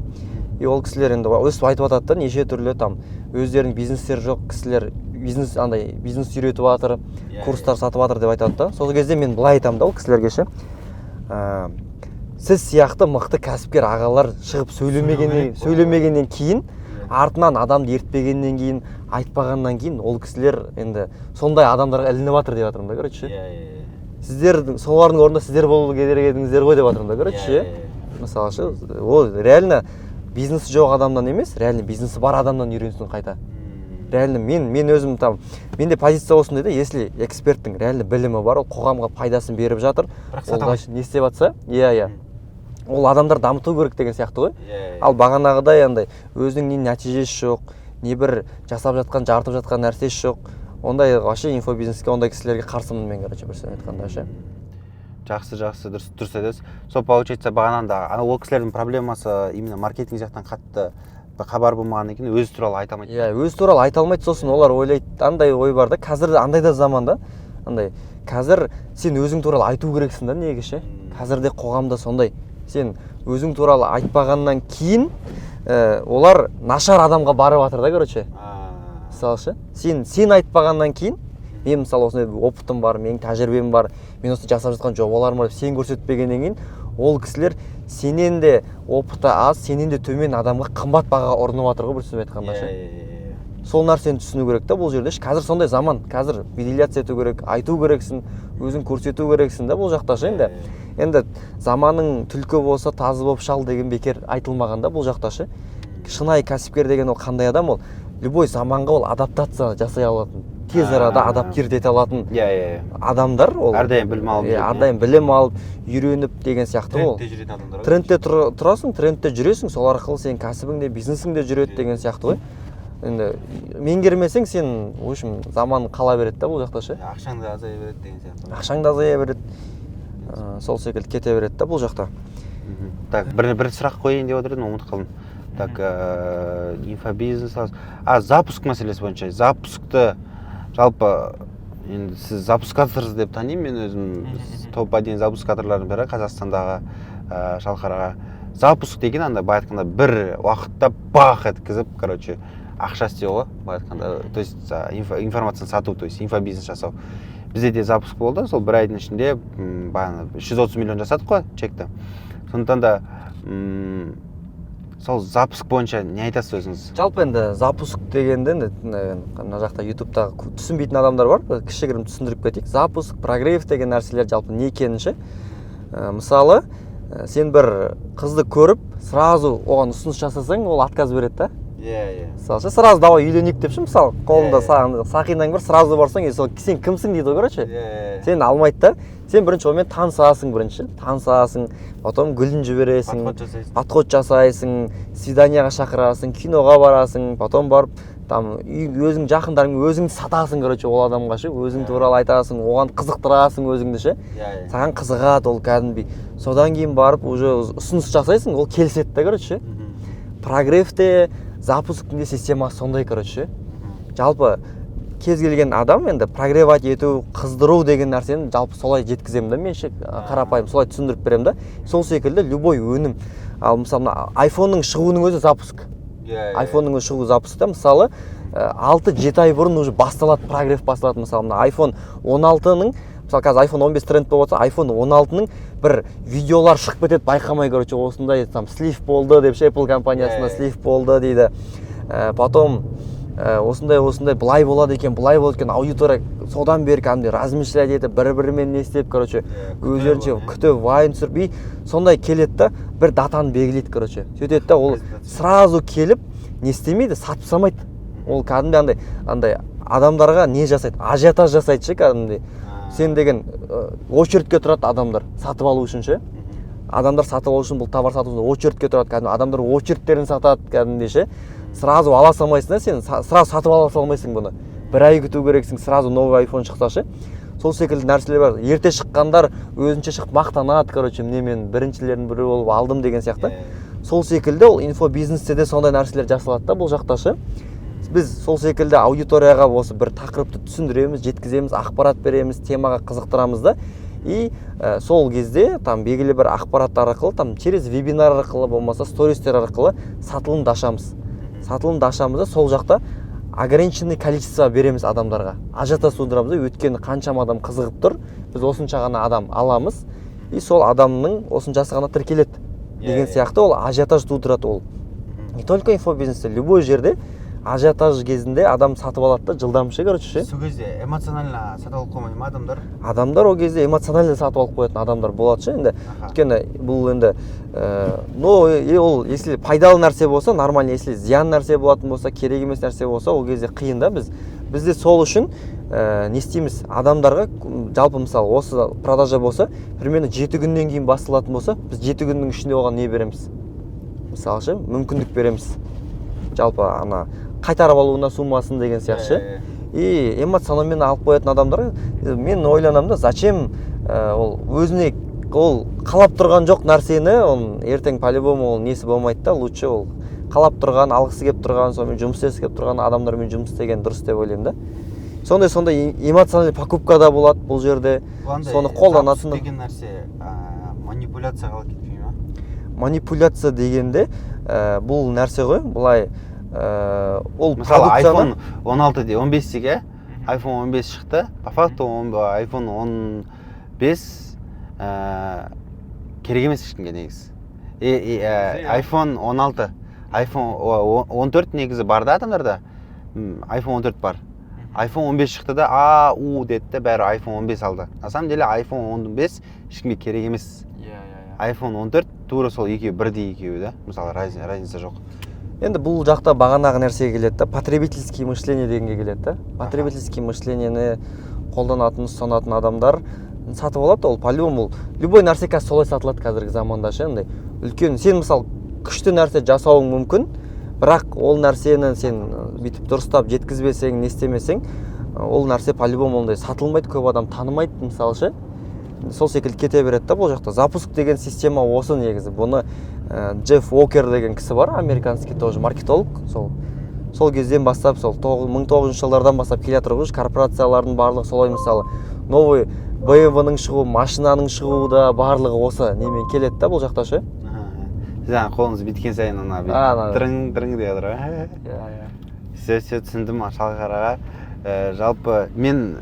И ол кісілер енді өстіп айтып жатады да, неше түрлі там өздерінің бизнестері жоқ кісілер бизнес үйретіп жатыр, курстар сатып жатыр деп айтады да. Сол кезде мен былай айтамын да ол кісілерге ше. Сіз сияқты мықты кәсіпкер ағалар шығып сөйлемегеннен кейін, артынан адамды ертпегеннен кейін, айтпағаннан кейін ол кісілер енді сондай адамдарға ілініп жатыр деп жатырмын да, короче. Сіздердің солардың орнында сіздер болу керек едіңіздер ғой деп жатырмын да, короче. Мысалы ше, ол реально бизнесі жоқ адамнан емес, реально бизнесі бар адамнан үйренсін қайта. Реально мен өзім там, менде позиция осындай да, если эксперттің реально білімі бар, ол қоғамға пайдасын беріп жатыр, ол не істеп жатса, ол адамдар дамыту керек деген сияқты ғой. Ал бағанағыдай андай өзінің не нәтижесі жоқ, не бір жасап жатқан, жарытып жатқан нәрсесі жоқ. Ондай вообще инфобизнеске ондай кісілерге қарсымын мен, короче, бір сөз айтқанда ше. Жақсы, дұрыс айтасыз. Сол получается бағананда ол кісілердің проблемасы именно маркетинг жақтан қатты хабар болмағаннан кейін өзі туралы айта алмайды. Өзі туралы айта алмайды, сосын олар ойлайды, андай ой бар да, қазір андай да заманда, андай қазір сен өзің туралы айту керексің да, неге ше? Қазірде қоғамда сондай. Сен өзің туралы айтпағаннан кейін олар нашар адамға барып жатыр да, короче. Мысалы ше, сен айтпағаннан кейін, мен мысалы осындай опытым бар, менің тәжірибем бар, мен осы жасап жатқан жобаларым бар, сен көрсетпегеннен кейін, ол кісілер сенен де опыты аз, сенен де төмен адамға қымбат бағаға ұрынып жатыр ғой, бір сөз айтқанда ше. Сол нәрсені түсіну керек та бұл жерде. Қазір сондай заман, қазір медиляция ету керек, айту керексің, өзің көрсету керексің да бұл жақта ше енді. Енді заманың түлкі болса тазы болып шал деген бекер айтылмаған да бұл жақта ше. Шынайы кәсіпкер деген ол қандай адам ол? Любой заманға ол адаптация жасай алатын, тез арада адаптировать ете алатын адамдар ол. Әрдайым білім алып, әрдайым білім алып, үйреніп деген сияқты ол. Трендте жүретін адамдар. Трендте тұрасың, трендте жүресің, сол арқылы сен кәсібің де, бизнесің де жүреді деген сияқты ғой. Енді меңгермесең сен, в общем, заман қала береді да бұл жақта ше. Ақшаң да азая береді деген сияқты. Ақшаң да азая береді. Сол секілді кете береді да бұл жақта. Так, бір сұрақ қойайын деп отырдым, ұмытып қалдым. Так, инфобизнес, запуск мәселесі бойынша. Запускты жалпы енді сіз запускаторсыз деп танимын, мен өзім топ-1 запускаторлардың бірі Қазақстандағы шалқарға. Запуск деген анда былай айтқанда бір уақытта бах еткізіп, короче, ақша істеу ғой, былай айтқанда, то есть информацияны сату, то есть инфобизнес жасау. Бізде де запуск болды, сол бір айдың ішінде 330 миллион жасадық қой чекті. Сондықтан да сол запуск бойынша не айтасыз өзіңіз? Жалпы енді запуск дегенде мына жақта ютубтағы түсінбейтін адамдар бар, кішігірім түсіндіріп кетейік. Запуск, прогрев деген нәрселер жалпы не екенін ше. Мысалы, сен бір қызды көріп, сразу оған ұсыныс жасасаң, ол отказ береді да. Мысалы, сразу давай үйленейік деп ше, мысалы, қолында сақинаң бар, сразу барсаң, сен кімсің дейді ғой, короче. Сен алмайды да. Сен бірінші онымен танысасың, потом гүлін жібересің, подход жасайсың, свиданияға шақырасың, киноға барасың, потом барып, там өзің жақындарың өзің сатасың, короче, ол адамға ше, өзің туралы айтасың, оған қызықтырасың өзіңді ше. Саған қызығады ол кәдімгідей. Содан кейін барып уже ұсыныс жасайсың, ол келіседі да, короче. Прогревте, запусктың де системасы сондай, короче. Жалпы кез келген адам енді прогревать ету, қыздыру деген нәрсені жалпы солай жеткіземін да, мен ше, қарапайым солай түсіндіріп беремін да. Сол секілді любой өнім. Ал мысалы iPhone-ның шығуының өзі запуск. iPhone-ның өзі шығу запуск та, мысалы 6-7 ай бұрын уже басталады, прогрев басталады. Мысалы iPhone 16-ның, мысалы қазір iPhone 15 тренд болып отса, iPhone 16-ның бір видеолар шығып кетеді, байқамай, короче, осындай там слив болды деп ше, Apple компаниясында слив болды дейді. Потом осындай былай болады екен, аудитория содан бері кәдімгідей размышлять етіп, бір-бірімен не істеп, короче, өздерінше күтіп, вайн түсіріп, сондай келеді да, бір датаны белгілейді, короче. Сөйтеді да, ол сразу келіп, не істемейді, сатып самайды. Ол кәдімгідей андай адамдарға не жасайды, ажиотаж жасайды ше кәдімгідей. Сен деген очередьке тұрады адамдар сатып алу үшін ше. Адамдар сатып алу үшін бұл товар сату үшін очередьке тұрады кәдімгі, адамдар очередьтерін сатады кәдімгідей ше. Сразу ала салмайсың да сен, сразу сатып ала салмайсың бұны. Бір ай күту керексің, сразу новый iPhone шықса ше. Сол секілді нәрселер бар. Ерте шыққандар өзінше шығып мақтанады, короче, міне мен біріншілердің бірі болып алдым деген сияқты. Сол секілді ол инфобизнесте де сондай нәрселер жасалады да бұл жақта ше. Біз сол секілді аудиторияға осы бір тақырыпты түсіндіреміз, жеткіземіз, ақпарат береміз, темаға қызықтырамыз да. И сол кезде там белгілі бір ақпараттар арқылы, там через вебинар арқылы болмаса стористер арқылы сатылымды ашамыз. Сатылымды ашамыз да сол жақта ограниченный количество береміз адамдарға. Ажиотаж тудырамыз да, өйткені қаншама адам қызығып тұр, біз осынша ғана адам аламыз, и сол адамның осыншасы ғана тіркеледі деген сияқты ол ажиотаж тудырады ол. Не только инфобизнесте, любой жерде ажиотаж кезінде адам сатып алады да жылдам ше, короче ше. Сол кезде эмоционально сатып алып қоймай ма адамдар? Адамдар ол кезде эмоционально сатып алып қоятын адамдар болады ше енді. Өйткені бұл енді но ол если пайдалы нәрсе болса, нормально, если зиян нәрсе болатын болса, керек емес нәрсе болса, ол кезде қиын да бізде сол үшін не істейміз? Адамдарға жалпы мысалы осы продажа болса, примерно 7 күннен кейін басталатын болса, біз 7 күннің ішінде оған не береміз? Мысалы ше, мүмкіндік береміз. Жалпы ана қайтарып алуына суммасын деген сияқты. И эмоционалмен алып қоятын адамдар, мен ойланамын да, зачем ол өзіне ол қалап тұрған жоқ нәрсені, ол ертең по-любому ол несі болмайды да, лучше ол қалап тұрған, алғысы келіп тұрған, сонымен жұмыс істегісі келіп тұрған адамдармен жұмыс істеген дұрыс деп ойлаймын да. Сондай эмоциональный покупка да болады бұл жерде. Соны қолданатын деген нәрсе манипуляцияға алып кетпей ма? Манипуляция дегенде бұл нәрсе ғой, былай ол мысалы iPhone 16 де 15-ге iPhone 15 шықты, по факту iPhone 15 керек емес ешкімге негізі. iPhone 16, iPhone 14 негізі бар да адамдарда, iPhone 14 бар. iPhone 15 шықты да деді да, бәрі iPhone 15 алды. На самом деле iPhone 15 ешкімге керек емес. iPhone 14 тура сол екеуі бірдей екеуі да, мысалы разница жоқ. Енді бұл жақта бағанағы нәрсеге келеді да, потребительский мышление дегенге келеді да. Потребительский мышлениені қолданатын, ұстанатын адамдар сатып алады, ол по-любому любой нәрсе қазір солай сатылады қазіргі заманда ше. Үлкен, сен мысалы күшті нәрсе жасауың мүмкін, бірақ ол нәрсені сен бүйтіп дұрыстап жеткізбесең, не істемесең, ол нәрсе по-любому ондай сатылмайды, көп адам танымайды мысалы ше. Сол секілді кете береді да бұл жақта. Запуск деген система осы негізі. Бұны Джефф Уокер деген кісі бар, американский тоже маркетолог. Сол кезден бастап, сол 1900 жылдардан бастап келе жатыр ғой, корпорациялардың барлығы солай мысалы. Новый BMW-ның шығуы, машинаның шығуы да барлығы осы немен келеді да бұл жақта ше. Жаңа қолыңыз біткен сайын ана дырың деп жатыр. Все түсіндім Шалқар аға. Жалпы мен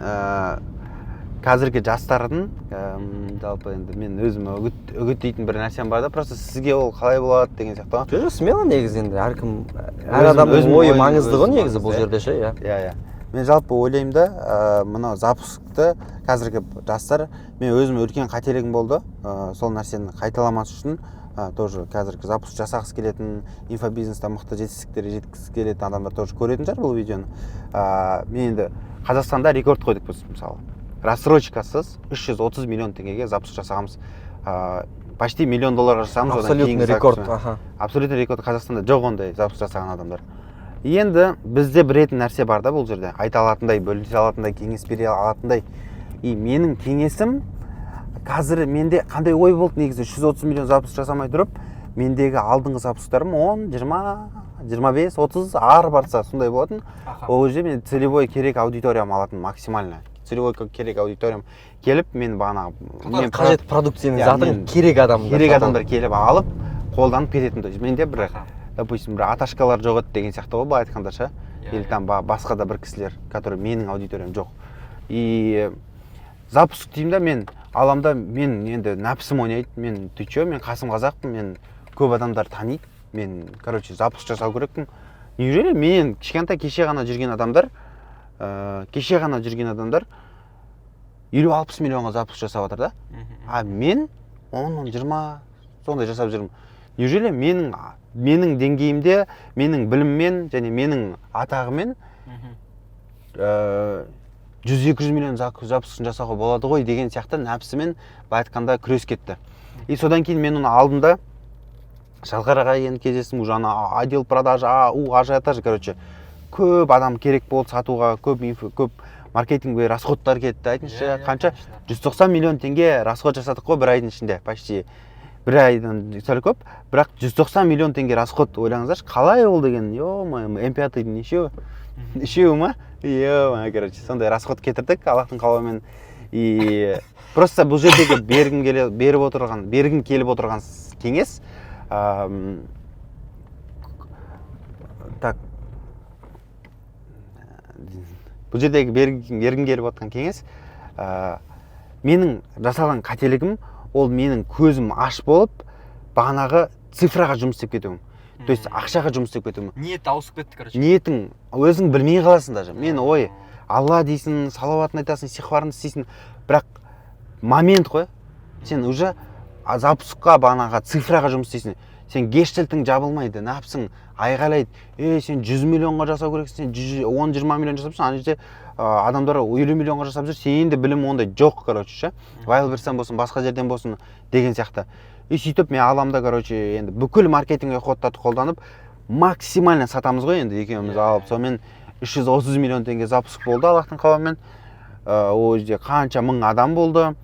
қазіргі жастардың жалпы енді мен өзім үгіттейтін бір нәрсем бар да, просто сізге ол қалай болады деген сияқты. Жоқ, смело негізі енді әр адамның ойы маңызды ғой негізі бұл жерде ше. Иә. Мен жалпы ойлаймын да, мына запускты қазіргі жастар, мен өзім үлкен қателігім болды. Сол нәрсені қайталамас үшін тоже қазіргі запуск жасағысы келетін, инфобизнесте мықты жетістіктерге жеткізгісі келетін адамдар тоже көретін шығар бұл видеоны. Мен енді Қазақстанда рекорд қойдық біз мысалы. Рассрочкасыз 330 миллион теңгеге запуск жасағамыз. Почти $1 миллион жасағамыз. Абсолютный рекорд. Абсолютный рекорд. Қазақстанда жоқ ондай запуск жасаған адамдар. Енді бізде білетін нәрсе бар да бұл жерде. Айта алатындай, бөлісе алатындай, кеңес бере алатындай. И менің кеңесім қазір менде қандай ой болды негізі 330 миллион запуск жасамай тұрып, мендегі алдыңғы запускарым 10, 20, 25, 30 ары барса сондай болатын. Ол жерде мен целевой керек аудиториям алатын максимально. Целевой керек аудиториям келіп, мен бағана қажет продукцияның затын керек адамдар келіп алып, қолданып кететін. Менде бір, допустим, бір аташкалар жоқ еді деген сияқты ғой, былай айтқанда ше. Или там басқа да бір кісілер, которые менің аудиториям жоқ. И запуск деймін да, мен аламда, мен енді нәпсім ойнайды, мен ты чё, мен Қасым қазақпын, мен көп адамдар таниды, мен, короче, запуск жасау керекпін. Неужели мен кеше ғана жүрген адамдар 50-60 миллионға запуск жасап жатыр да. Мен 10-20 сондай жасап жүрмін. Неужели менің деңгейімде, менің біліммен және менің атағымен 100-200 миллион запускын жасауға болады ғой деген сияқты нәпсімен былай айтқанда күрес кетті. И содан кейін мен оны алдым да Шалқарға енді кездестім, уже ана отдел продажи, ажиотаж, короче, көп адам керек болды сатуға, көп маркетинг расходтар кетті. Айтыңызшы, қанша 190 миллион теңге расход жасадық қой бір айдың ішінде, почти бір айдан сәл көп, бірақ 190 миллион теңге расход, ойлаңыздаршы, қалай ол деген, М5-дің нешеуі ма? Короче, сондай расход кетірдік Аллахтың қалауымен. И просто бұл жердегі бергім келіп отырған кеңес, так, бұл жердегі бергім келіп отырған кеңес, менің жасалған қателігім, ол менің көзім аш болып, бағанағы цифраға жұмыс істеп кетуім. То есть ақшаға жұмыс істеп кетуім. Ниет ауысып кетті, короче. Ниетің өзің білмей қаласың даже. Мен Алла дейсің, салауатын айтасың, стихварыңды істейсің, бірақ момент қой. Сен уже запускқа бағанағы цифраға жұмыс істейсің. Сен гештальтың жабылмайды, нәпсің айғайлайды. Сен 100 миллионға жасау керексің, сен 10-20 миллион жасапсың, ана жерде адамдар 50 миллионға жасап жүр, сенде білім ондай жоқ, короче, ше. Вайлберстен болсын, басқа жерден болсын деген сияқты. И сөйтіп мен аламда, короче, енді бүкіл маркетинг ходтарды қолданып, максимально сатамыз ғой енді екеуміз алып. Сонымен 330 миллион теңге запуск болды Аллахтың қалауымен. Ол жерде қанша мың адам болды.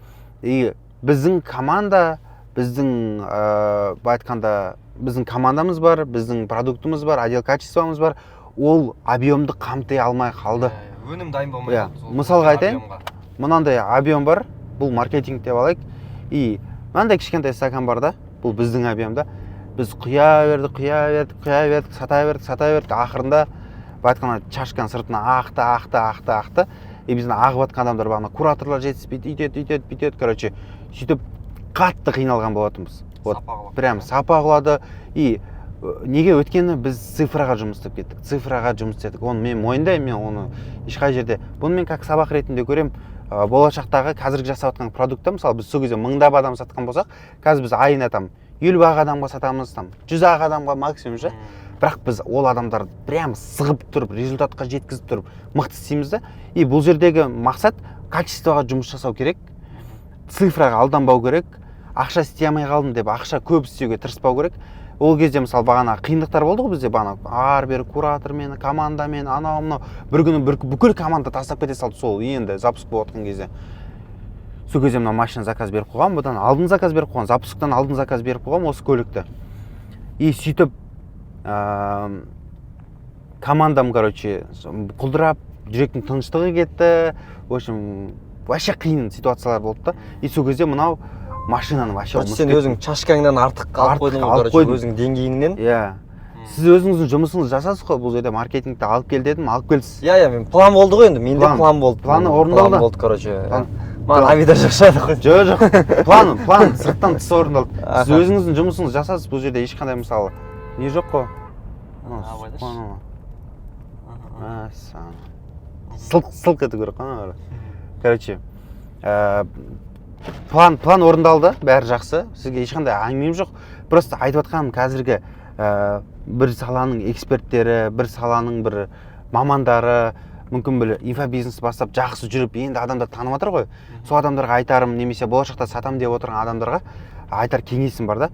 И біздің команда, біздің айтқанда біздің командамыз бар, біздің продуктымыз бар, отдел качествомыз бар. Ол объемды қамтай алмай қалды. Өнім дайын болмай қалды. Мысалға айтайын, мынандай объем бар, бұл маркетинг деп алайық. И мынандай кішкентай стакан бар да, бұл біздің объемда. Біз құя бердік, сата бердік, ақырында айтқанда чашканың сыртына ақты. И біздің ағып атқан адамдар бағана кураторлар жетіспейді, үйтеді, короче, сөйтіп қатты қиналған болатынбыз. Прям сапа құлады. И неге өткені біз цифраға жұмыс істеп кеттік. Цифраға жұмыс істедік. Оны мен мойындаймын, мен оны ешқай жерде. Бұны мен как сабақ ретінде көрем. Болашақтағы қазіргі жасап жатқан продуктта, мысалы біз сол кезде мыңдап адам сатқан болсақ, қазір біз айына 50 адамға сатамыз, 100 адамға максимум ше. Бірақ біз ол адамдарды прям сығып тұрып, результатқа жеткізіп тұрып, мықты істейміз да. И бұл жердегі мақсат качествоға жұмыс жасау керек, цифраға алданбау керек, ақша істей алмай қалдым деп ақша көп істеуге тырыспау керек. Ол кезде мысалы бағана қиындықтар болды ғой бізде, бағана ар-бері куратормен, командамен, анау-мынау, бір күні бүкіл команда тастап кете салды сол енді запуск болып жатқан кезде. Сол кезде мына машина заказ беріп қойған, бұдан алдын заказ беріп қойған, запусктан алдын заказ беріп қойған осы көлікті. И сөйтіп командам, короче, құлдырап, жүректің тыныштығы кетті. В общем, вообще қиын ситуациялар болды да. И сол кезде мынау машинаны вообще сен өзің чашкаңнан артық алып қойдың ғой, короче, өзің деңгейіңнен. Иә. Сіз өзіңіздің жұмысыңызды жасадыңыз ғой, бұл жерде маркетингті алып кел дедім, алып келдіңіз. Иә, мен план болды ғой енді, менде план болды. Планы орындалды. План болды, короче. Маған авида жақшады ғой. Жоқ, план сырттан тыс орындалды. Сіз өзіңіздің жұмысыңызды жасадыңыз, бұл жерде ешқандай мысалы не жоқ қой. Сылқ ету керек қой. Короче, план орындалды, бәрі жақсы. Сізге ешқандай әңгімем жоқ. Просто айтып жатқаным қазіргі бір саланың эксперттері, бір саланың бір мамандары, мүмкін бір инфобизнес бастап жақсы жүріп, енді адамдар танып жатыр ғой. Сол адамдарға айтарым, немесе болашақта сатам деп отырған адамдарға айтар кеңесім бар да.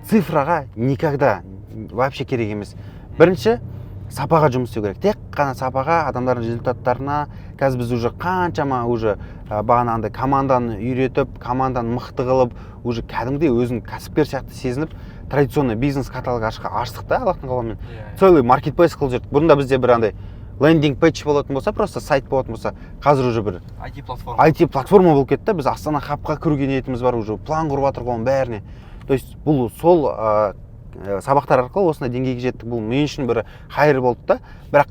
Цифраға никогда вообще керек емес. Бірінші, сапаға жұмыс істеу керек. Тек қана сапаға, адамдардың результаттарына. Қазір біз уже қаншама уже бағанағындай команданы үйретіп, команданы мықты қылып, уже кәдімгідей өзін кәсіпкер сияқты сезініп, традиционный бизнес каталог аштық та Аллахтың қалауымен. Целый маркетплейс қылып жүрдік. Бұрында бізде бір андай лендинг пейдж болатын болса, просто сайт болатын болса, қазір уже бір IT платформа болып кетті. Біз Астана хабқа кіруге ниетіміз бар, уже план құрып жатыр ғой бәріне. То есть бұл сол сабақтар арқылы осындай деңгейге жеттік. Бұл мен үшін бір хайыр болды да. Бірақ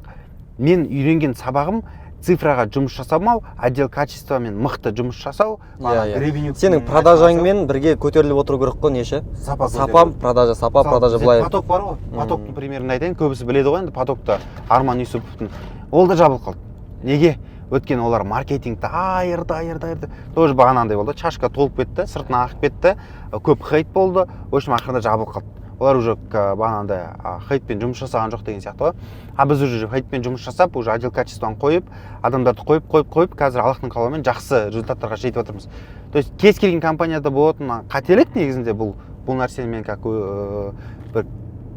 мен үйренген сабағым цифраға жұмыс жасамау, отдел качествомен мықты жұмыс жасау. Сенің продажаңмен бірге көтеріліп отыру керек қой, неше? Сапа, продажа былай. Поток бар ғой. Потоктың примерін айтайын, көбісі біледі ғой енді потокты. Арман Юсуповтың. Ол да жабылып қалды. Неге? Өткен олар маркетингті айырды. Тоже бағанандай болды. Чашка толып кетті, сыртына ағып кетті, көп хейт болды. В общем, ақырында жабылып қалды. олар уже бағанағыдай хейтпен жұмыс жасаған жоқ деген сияқты ғой. Біз уже хейтпен жұмыс жасап, уже отдел качествоны қойып, адамдарды қойып, қазір Аллахтың қалауымен жақсы результаттарға жетіп жатырмыз. То есть кез келген компанияда болатын қателік негізінде бұл нәрсені мен как бір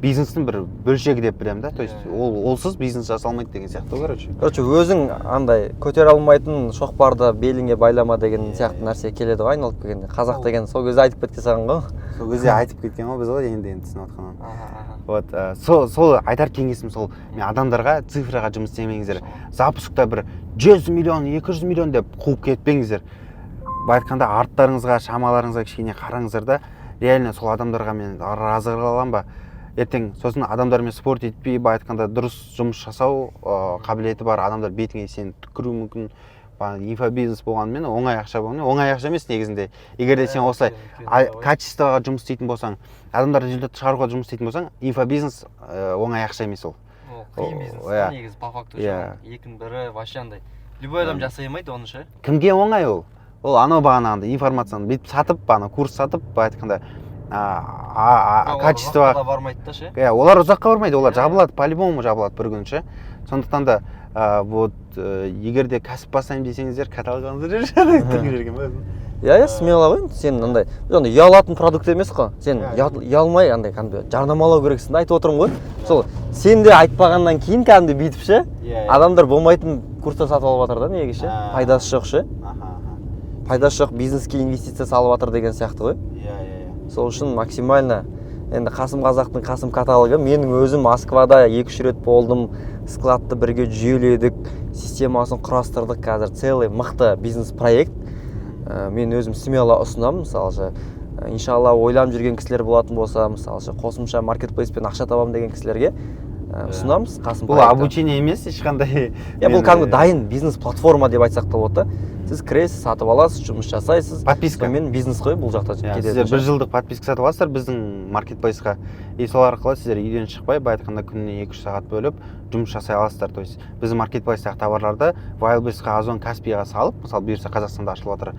бизнестің бір бөлшегі деп білемін да. То есть олсыз бизнес жасалмайды деген сияқты, короче. Өзің андай көтере алмайтын шоқпарды беліңе байлама деген сияқты нәрсе келеді ғой айналып келгенде. Қазақ деген сол кезде айтып кеткен саған ғой. Сол кезде айтып кеткен ғой біз ғой енді түсініп жатқанын. Вот сол айтар кеңесім сол, мен адамдарға цифраға жұмыс істемеңіздер. Запускта бір 100 миллион, 200 миллион деп қуып кетпеңіздер. Былай айтқанда арттарыңызға, шамаларыңызға кішкене қараңыздар да, реально сол адамдарға мен разы қыла ба? Ертең сосын адамдармен спорт етпей, былай айтқанда дұрыс жұмыс жасау қабілеті бар адамдар бетіңе сені түкіру мүмкін. Инфобизнес болғанымен оңай ақша болғанымен, оңай ақша емес негізінде. Егер де сен осылай качествоға жұмыс істейтін болсаң, адамдар результат шығаруға жұмыс істейтін болсаң, инфобизнес оңай ақша емес ол. Қиын бизнес негізі по факту екінің бірі вообще андай. Любой адам жасай алмайды оны ше. Кімге оңай ол? Ол анау бағанағындай информацияны бүйтіп сатып, курс сатып, былай айтқанда качествоға бармайды да ше. Олар ұзаққа бармайды, олар жабылады, по-любому жабылады бір күн ше. Сондықтан да вот егер де кәсіп бастаймын десеңіздер, каталогыңызды жүрген ба? Иә, смело ғой. Сен андай ұялатын продукт емес қой. Сен ұялмай андай кәдімгі жарнамалау керексің да айтып отырмын ғой. Сол сен де айтпағаннан кейін кәдімгі бүйтіп ше, адамдар болмайтын курстар сатып алып жатыр да неге ше? Пайдасы жоқ ше. Пайдасы жоқ бизнеске инвестиция салып жатыр деген сияқты ғой. Сол үшін максимально енді Қасым Қазақтың Қасым каталогы, менің өзім Москвада 2-3 рет болдым, складты бірге жүйеледік, системасын құрастырдық, қазір целый мықты бизнес проект. Мен өзім смело ұсынамын, мысалға, иншалла ойлап жүрген кісілер болатын болса, мысалға, қосымша маркетплейспен ақша табамын деген кісілерге ұсынамыз Қасым проекті. Бұл обучение емес, ешқандай. Бұл кәдімгі дайын бизнес платформа деп айтсақ та болады. Сіз кіресіз, сатып аласыз, жұмыс жасайсыз. Подписка. Мен бизнес қой, бұл жақта кетеді. Сіздер 1 жылдық подписка сатып аласыздар біздің маркетплейсқа. Сол арқылы сіздер үйден шықпай, былай айтқанда күніне 2-3 сағат бөліп жұмыс жасай аласыздар. То есть біздің маркетплейстағы товарларды Wildberries-қа, Озон, Каспийға салып, мысалы бұйырса Қазақстанда ашылып жатыр,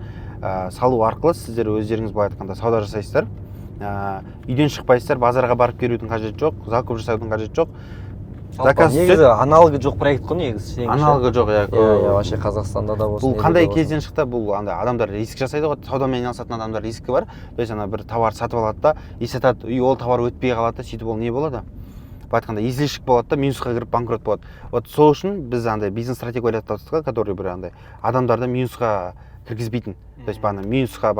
салу арқылы сіздер өздеріңіз былай айтқанда сауда жасайсыздар. Үйден шықпайсыздар, базарға барып келудің қажеті жоқ, закуп жасаудың қажеті жоқ. Негізі аналогы жоқ проект қой негізі. Аналогы жоқ, иә, вообще Қазақстанда да болсын. Бұл қандай кезден шықты? Бұл адамдар риск жасайды ғой, саудамен айналысатын адамдар рискі бар. То есть бір товар сатып алады да, есатады, ол товар өтпей қалады да, сөйтіп ол не болады? Былай айтқанда излишек болады да, минусқа кіріп банкрот болады. Вот сол үшін біз бизнес стратегия ойлап таптық, который бір адамдарды минусқа кіргізбейтін. То есть минусқа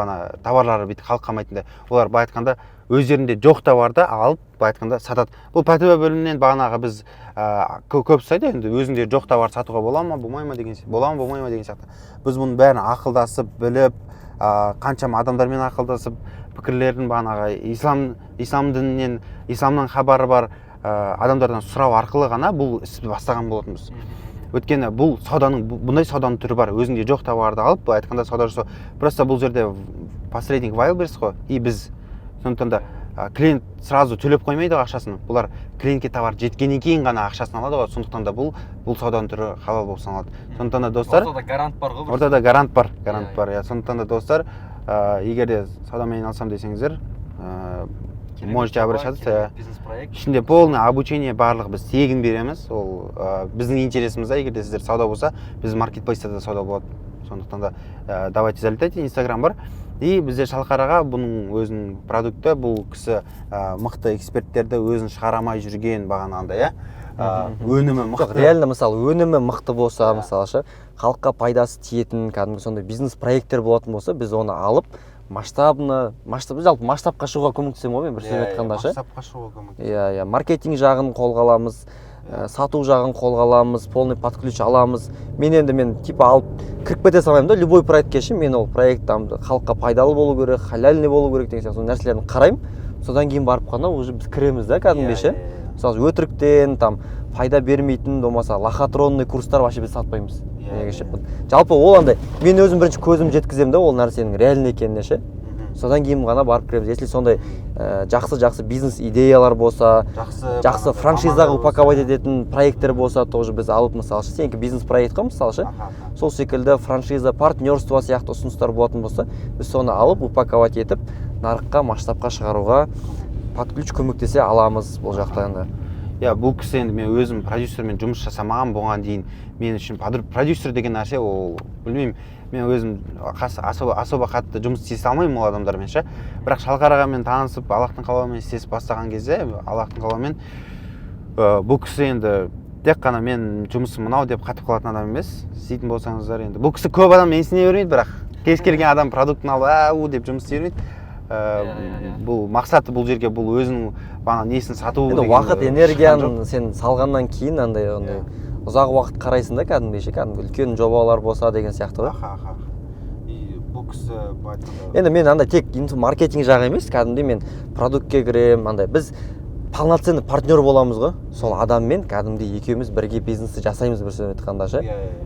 товарлары бүйтіп қалқамайтындай. Олар былай айтқанда өздерінде жоқ товарды алып, былай айтқанда сатады. Бұл пәтуа бөлімінен бағанағы біз көп сұрайды енді, өзіңде жоқ товар сатуға бола ма, болмай ма деген сияқты. Біз бұның бәрін ақылдасып, біліп, қаншама адамдармен ақылдасып, пікірлерін бағанағы ислам дінінен, исламнан хабары бар адамдардан сұрау арқылы ғана бұл істі бастаған болатынбыз. Өйткені бұл бұндай сауданың түрі бар. Өзіңде жоқ товарды алып, былай айтқанда сауда жасау. Просто бұл жерде посредник Wildberries қой, и біз. Сондықтан да клиент сразу төлеп қоймайды ақшасын. Бұлар клиентке товар жеткеннен кейін ғана ақшасын алады ғой. Сондықтан да бұл сауданың түрі халал болып саналады. Сондықтан да достар, ортада гарант бар ғой. Ортада гарант бар. Сондықтан да достар, егер де саудамен айналысам десеңіздер, можете обращаться. Ішінде полный обучение барлық біз тегін береміз. Ол біздің интересімізде, егер де сіздер сауда болса, біз маркетплейста да сауда болады. Сондықтан да давайте залетайте, Инстаграм бар. И бізде Шалқараға бұның өзінің продукты, бұл кісі мықты эксперттерді өзін шығарамай жүрген бағанағындай, өнімі мықты. Реально, мысалы, өнімі мықты болса, мысалы, халыққа пайдасы тиетін, кәдімгі сондай бизнес проекттер болатын болса, біз оны алып, жалпы масштабқа шығуға көмектесем ғой, мен бір сөзбен айтқанда ше. Масштабқа шығуға көмектесем. Иә, маркетинг жағын қолға аламыз, сату жағын қолға аламыз, полный подключ аламыз. Мен типа алып кіріп кете салмаймын да, любой проектке ше, мен ол проект халыққа пайдалы болу керек, халяльный болу керек деген сияқты нәрселерін қараймын. Содан кейін барып қана уже біз кіреміз да, кәдімгі ше. Мысалы, өтіріктен, пайда бермейтін, болмаса лохотронный курстар вообще біз сатпаймыз. Жалпы ол андай, мен өзім бірінші көзім жеткіземін да, ол нәрсенің реальный екеніне ше. Содан кейін ғана барып кіреміз. Если сондай жақсы бизнес идеялар болса, жақсы франшизаға упаковать ететін проекттер болса, тоже біз алып, мысалы, сенікі бизнес проект қой, мысалы, сол секілді франшиза, партнерство сияқты ұсыныстар болатын болса, біз соны алып, упаковать етіп, нарыққа, масштабқа шығаруға под ключ көмектесе аламыз бұл жақта енді. Иә, бұл кісі енді мен өзім продюсермен жұмыс жасамаған болған дейін мен үшін продюсер деген нәрсе ол білмеймін, мен өзім особо қатты жұмыс істей алмаймын ол адамдармен ше. Бірақ Шалқар ағамен танысып, Аллахтың қалауымен істесіп бастаған кезде, Аллахтың қалауымен бұл кісі енді тек қана мен жұмысым мынау деп қатып қалатын адам емес. Істейтін болсаңыздар енді. Бұл кісі көп адам менсіне бермейді, бірақ кез келген адам продуктын алып деп жұмыс істей бермейді. Бұл мақсаты бұл жерге бұл өзінің бана несін сату деген. Уақыт, энергияны сен салғаннан кейін андай ұзақ уақыт қарайсың да кәдімгідей, кәдімгі үлкен жобалар болса деген сияқты ғой. Бұл кісі енді мен андай тек маркетинг жағы емес, кәдімгідей мен продуктке кірем, андай біз полноценный партнер боламыз ғой. Сол адаммен кәдімгідей екеуміз бірге бизнесті жасаймыз бір сөзбен айтқанда ше.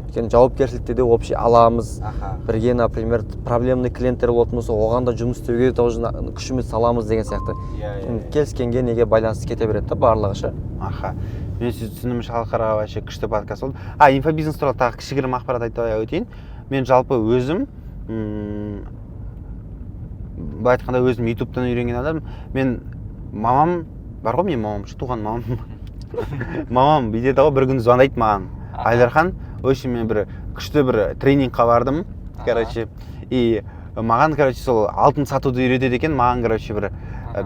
Өйткені жауапкершілікті де общий аламыз. Бірге, например, проблемный клиенттер болатын болса, оған да жұмыс істеуге тоже күшіміз саламыз деген сияқты. Келіскенге неге байланысты кете береді да барлығы ше. Мен сіз түсінім Шалқарға вообще күшті подкаст болды. Инфобизнес туралы тағы кішігірім ақпарат айта өтейін. Мен жалпы өзім былай айтқанда өзім ютубтан үйренген адам. Мен мамам бар ғой, мен мамам туған мамам. Мамам бүйтеді ғой, бір күн звондайды маған. Айдархан, өшін мен бір күшті бір тренингқа бардым. Короче, и маған сол алтын сатуды үйретеді екен. Маған бір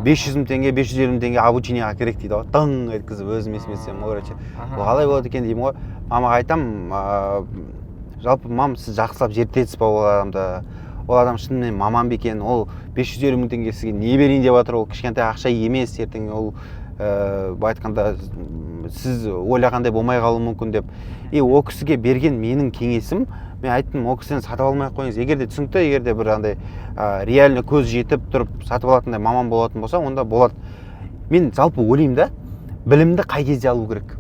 500 мың теңге, 550 мың теңге обучениеға керек дейді ғой. Тың еткізіп өзім есмесем, короче. Бұл қалай болады екен деймін ғой. Мамаға айтам, жалпы мам, сіз жақсылап зерттейсіз ба ол адамды? Ол адам шынымен маман бекен, ол 550 мың теңге сізге не берейін деп жатыр, ол кішкентай ақша емес, ертең ол айтқанда сіз ойлағандай болмай қалуы мүмкін деп. О кісіге берген менің кеңесім, мен айттым, о кісіден сатып алмай қойыңыз. Егер де түсінікті, егер де бір андай реально көз жетіп тұрып сатып алатындай маман болатын болса, онда болады. Мен жалпы ойлаймын да, білімді қай кезде алу керек?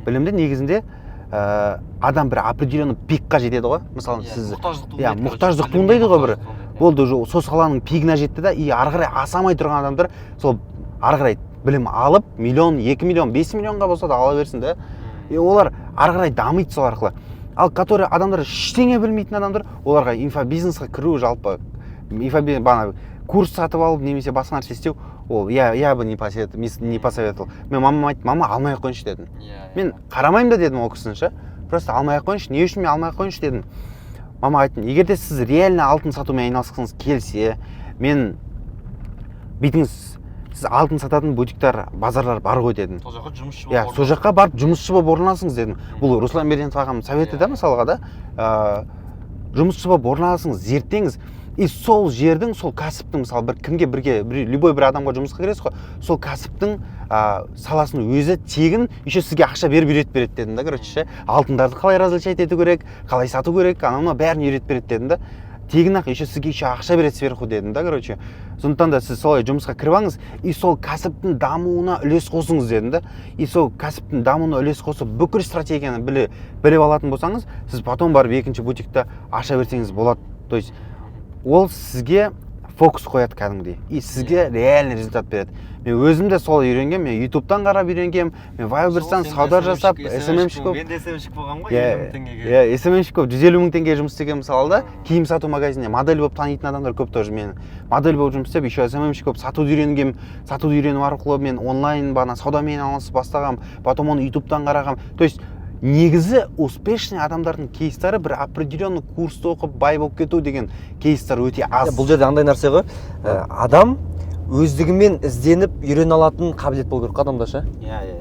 Білімді негізінде адам бір определенный пикқа жетеді ғой. Мысалы сіз мұқтаждық туындайды ғой бір. Болды, сол саланың пигіне жетті да, ары қарай асамай тұрған адамдар сол ары қарай білім алып, миллион, 2 миллион, 5 миллионға болса да ала берсін да. Олар ары қарай дамиды сол арқылы. Ал который адамдар ештеңе білмейтін адамдар, оларға инфобизнесқа кіру жалпы, курс сатып алып немесе басқа нәрсе істеу, ол я бы не посоветовал. Мен мамама айттым, мама алмай ақ қойыншы дедім. Мен қарамаймын да дедім ол кісінің ше. Просто алмай ақ қойыншы, не үшін мен алмай ақ қойыншы дедім. Мама айттым, егер де сіз реально алтын сатумен айналысқыңыз келсе, мен бүйтіңіз, сіз алтын сататын бутиктар, базарлар бар ғой дедім. Сол жаққа жұмысшы болып. Сол жаққа барып жұмысшы болып орналасыңыз дедім. Бұл Руслан Берденов ағам советі да мысалға да. Жұмысшы болып орналасыңыз, зерттеңіз. И сол жердің, сол кәсіптің, мысалы бір кімге любой бір адамға жұмысқа кіресіз ғой, сол кәсіптің саласын өзі тегін еще сізге ақша беріп үйретіп береді дедім да, короче, алтындарды қалай различать ету керек, қалай сату керек, анау бәрін үйретіп береді дедім да. Тегін ақ еще сізге еще ақша береді сверху дедім да, короче. Сондықтан да сіз солай жұмысқа кіріп алыңыз, и сол кәсіптің дамуына үлес қосыңыз дедім да. И сол кәсіптің дамуына үлес қосып бүкіл стратегияны біліп алатын болсаңыз, сіз потом барып екінші бутикті аша берсеңіз болады. То есть ол сізге фокус қояды кәдімгідей, и сізге реальный результат береді. Мен өзім де солай үйренгем, мен ютубтан қарап үйренгем, мен вайберстан сауда жасап, SMM-шік болып. Мен де SMM-шік болған ғой, 50 мың теңгеге. SMM-шік болып 150 мың теңге жұмыс істеген мысалы да, киім сату магазиніне модель болып танитын адамдар көп тоже. Мен модель болып жұмыс істеп, еще SMM-шік болып сатуды үйренгем, сатуды үйрену арқылы мен онлайн саудамен айналысып бастағам, потом оны ютубтан қарағам. То есть негізі успешный адамдардың кейстары бір определенный курсты оқып бай болып кету деген кейстар өте аз. Бұл жерде андай нәрсе ғой, адам өздігімен ізденіп үйрене алатын қабілет болу керек адамда ше.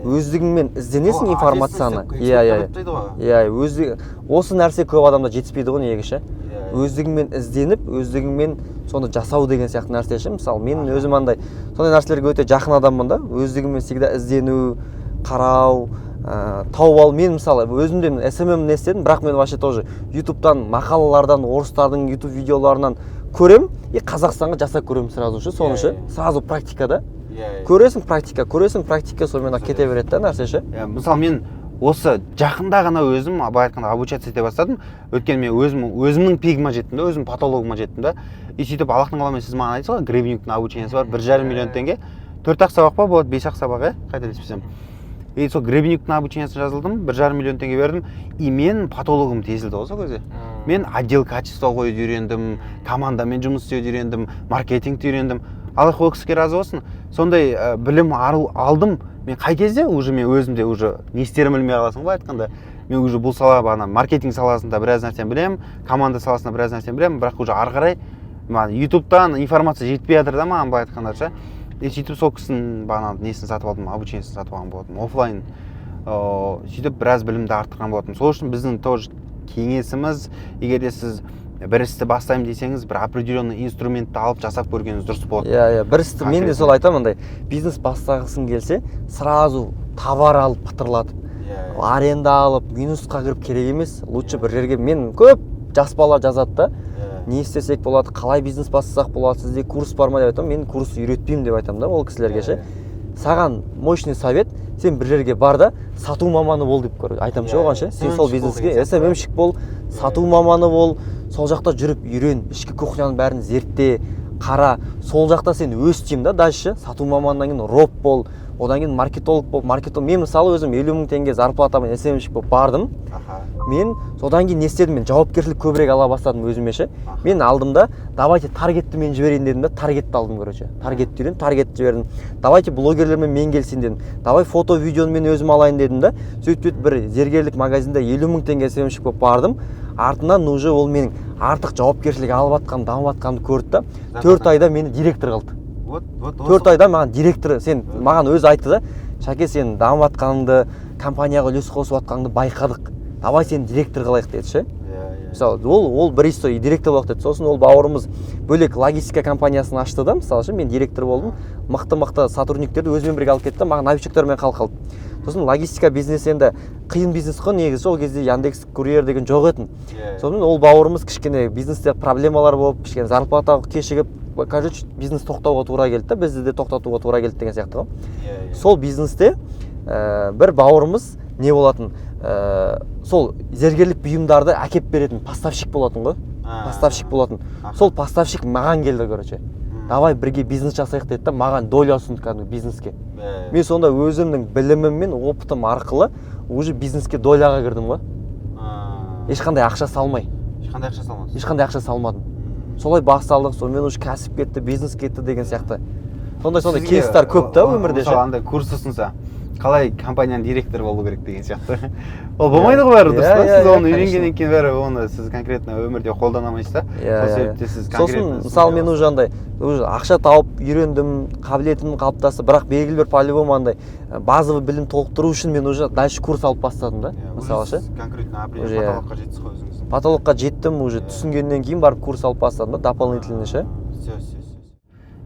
Өздігімен ізденесің информацияны. Осы нәрсе көп адамда жетіспейді ғой неге ше. Өздігімен ізденіп, өздігімен соны жасау деген сияқты нәрсе ше. Мысалы мен өзім андай сондай нәрселерге өте жақын адаммын да. Өздігімен всегда іздену, қарау, тауып ал. Мен мысалы өзімде SMM не істедім, бірақ мен вообще тоже ютубтан мақалалардан, орыстардың ютуб видеоларынан көрем, и Қазақстанға жасап көрем сразу ше, соны ше. Сразу практикада. Көресің практика, сонымен кете береді да нәрсе ше. Мысалы мен осы жақында ғана өзім былай айтқанда обучаться ете бастадым. Өйткені мен өзімнің пигіме жеттім да, өзім патологыма жеттім да. И сөйтіп Аллахтың қалауымен сіз маған айтсыз ғой, Гребенюктің обучениесі бар, 1,5 миллион теңге. 4-ақ сабақ па болады, 5-ақ сабақ, қателеспесем. И сол Гребенюктің обучениесіне жазылдым, 1,5 миллион теңге бердім, и мен патологым тесілді ғой сол кезде. Мен отдел качества қоюды үйрендім, командамен жұмыс істеуді үйрендім, маркетингті үйрендім. Алла ол кісіге разы болсын. Сондай білім алдым. Мен қай кезде уже мен өзімде уже не істерімді білмей қаласың ғой айтқанда. Мен уже бұл сала бағана маркетинг саласында біраз нәрсені білемін, команда саласында біраз нәрсені білемін, бірақ уже ары қарай маған ютубтан информация жетпей жатыр да маған былай айтқанда ше. Сөйтіп сол кісінің бағана несін сатып алдым, обучениесін сатып алған болатынмын, офлайн. Сөйтіп біраз білімді арттырған болатынмын. Сол үшін біздің тоже кеңесіміз, егер де сіз бір істі бастаймын десеңіз, бір определенный инструментті алып жасап көргеніңіз дұрыс болады. Иә, бір істі мен де сол айтамын, андай бизнес бастағысың келсе, сразу товар алып пытырлатып, аренда алып, минусқа кіріп керек емес. Лучше бір жерге мен көп жас бала жазады да, не істесек болады, қалай бизнес бастасақ болады, сізде курс бар ма деп айтамын. Мен курс үйретпеймін деп айтамын да ол кісілерге ше. Саған мощный совет, сен бір жерге бар да, сату маманы бол деп айтамын ше оған ше. Сен сол бизнеске SMM-шік бол, сату маманы бол, сол жақта жүріп үйрен, ішкі кухняның бәрін зертте, қара, сол жақта сен өстеймін да дальше, сату маманынан кейін роб бол, одан кейін маркетолог бол, мен мысалы өзім 50 000 теңге зарплатамен SMM-шік болып бардым. Мен содан кейін не істедім, мен жауапкершілік көбірек ала бастадым өзіме ше. Мен алдым да, давайте таргетті мен жіберейін дедім да, таргетті алдым короче. Таргетті үйрен, таргетті жібердім. Давайте блогерлермен мен келсін дедім. Давай фото видеоны мен өзім алайын дедім да. Сөйтіп бір зергерлік магазинде 50 000 теңге SMM-шік болып бардым. Артынан уже ол менің артық жауапкершілік алып атқанымды, дамып атқанымды көрді да. 4 айда мені директор қылды. 4 айда маған директор, сен маған өзі айтты да, Шаке, сен дамып атқаныңды, компанияға үлес қосып атқаныңды байқадық. Давай сені директор қылайық деді ше. Мысалы, ол бір история, директор болайық деді. Сосын ол бауырымыз бөлек логистика компаниясын ашты да, мысалы ше, мен директор болдым. Мықты сотрудниктерді өзімен бірге алып кетті, маған новичоктермен қалды. Сосын логистика бизнесі енді қиын бизнес қой, негізі сол кезде Яндекс курьер деген жоқ етін. Сосын ол бауырымыз кішкене бизнесте проблемалар болып, кішкене зарплата кешігіп, короче, бизнес тоқтауға тура келді, бізді де тоқтатуға тура келді деген сияқты ғой. Сол бизнесте бір бауырымыз не болатын, сол зергерлік бұйымдарды әкеп беретін поставщик болатын ғой. Поставщик болатын. Сол поставщик маған келді, короче. Давай бірге бизнес жасайық деді да, маған доля ұсынды кәдімгі бизнеске. Мен сонда өзімнің білімім мен опытым арқылы уже бизнеске доляға кірдім ғой. Ешқандай ақша салмай. Ешқандай ақша салмадым. Солай басталдық, сонымен уже кәсіп кетті, бизнес кетті деген сияқты. Сондай кейстер көп та өмірде ше. Мысалы андай курс ұсынса, қалай компанияның директоры болу керек деген сияқты. Ол болмайды ғой бәрі, дұрыс па? Сіз оны үйренгеннен кейін бәрі оны сіз конкретно өмірде қолдана алмайсыз да. Сол себепте сіз конкретно. Сосын мысалы мен уже андай ақша тауып үйрендім, қабілетім қалыптасты, бірақ белгілі бір по-любому андай базовый білім толықтыру үшін мен уже дальше курс алып бастадым да. Мысалы ше. Конкретно потолокқа жетсіз ғой өзіңіз. Потолокқа жеттім, уже түсінгеннен кейін барып курс алып бастадым да, дополнительный ше.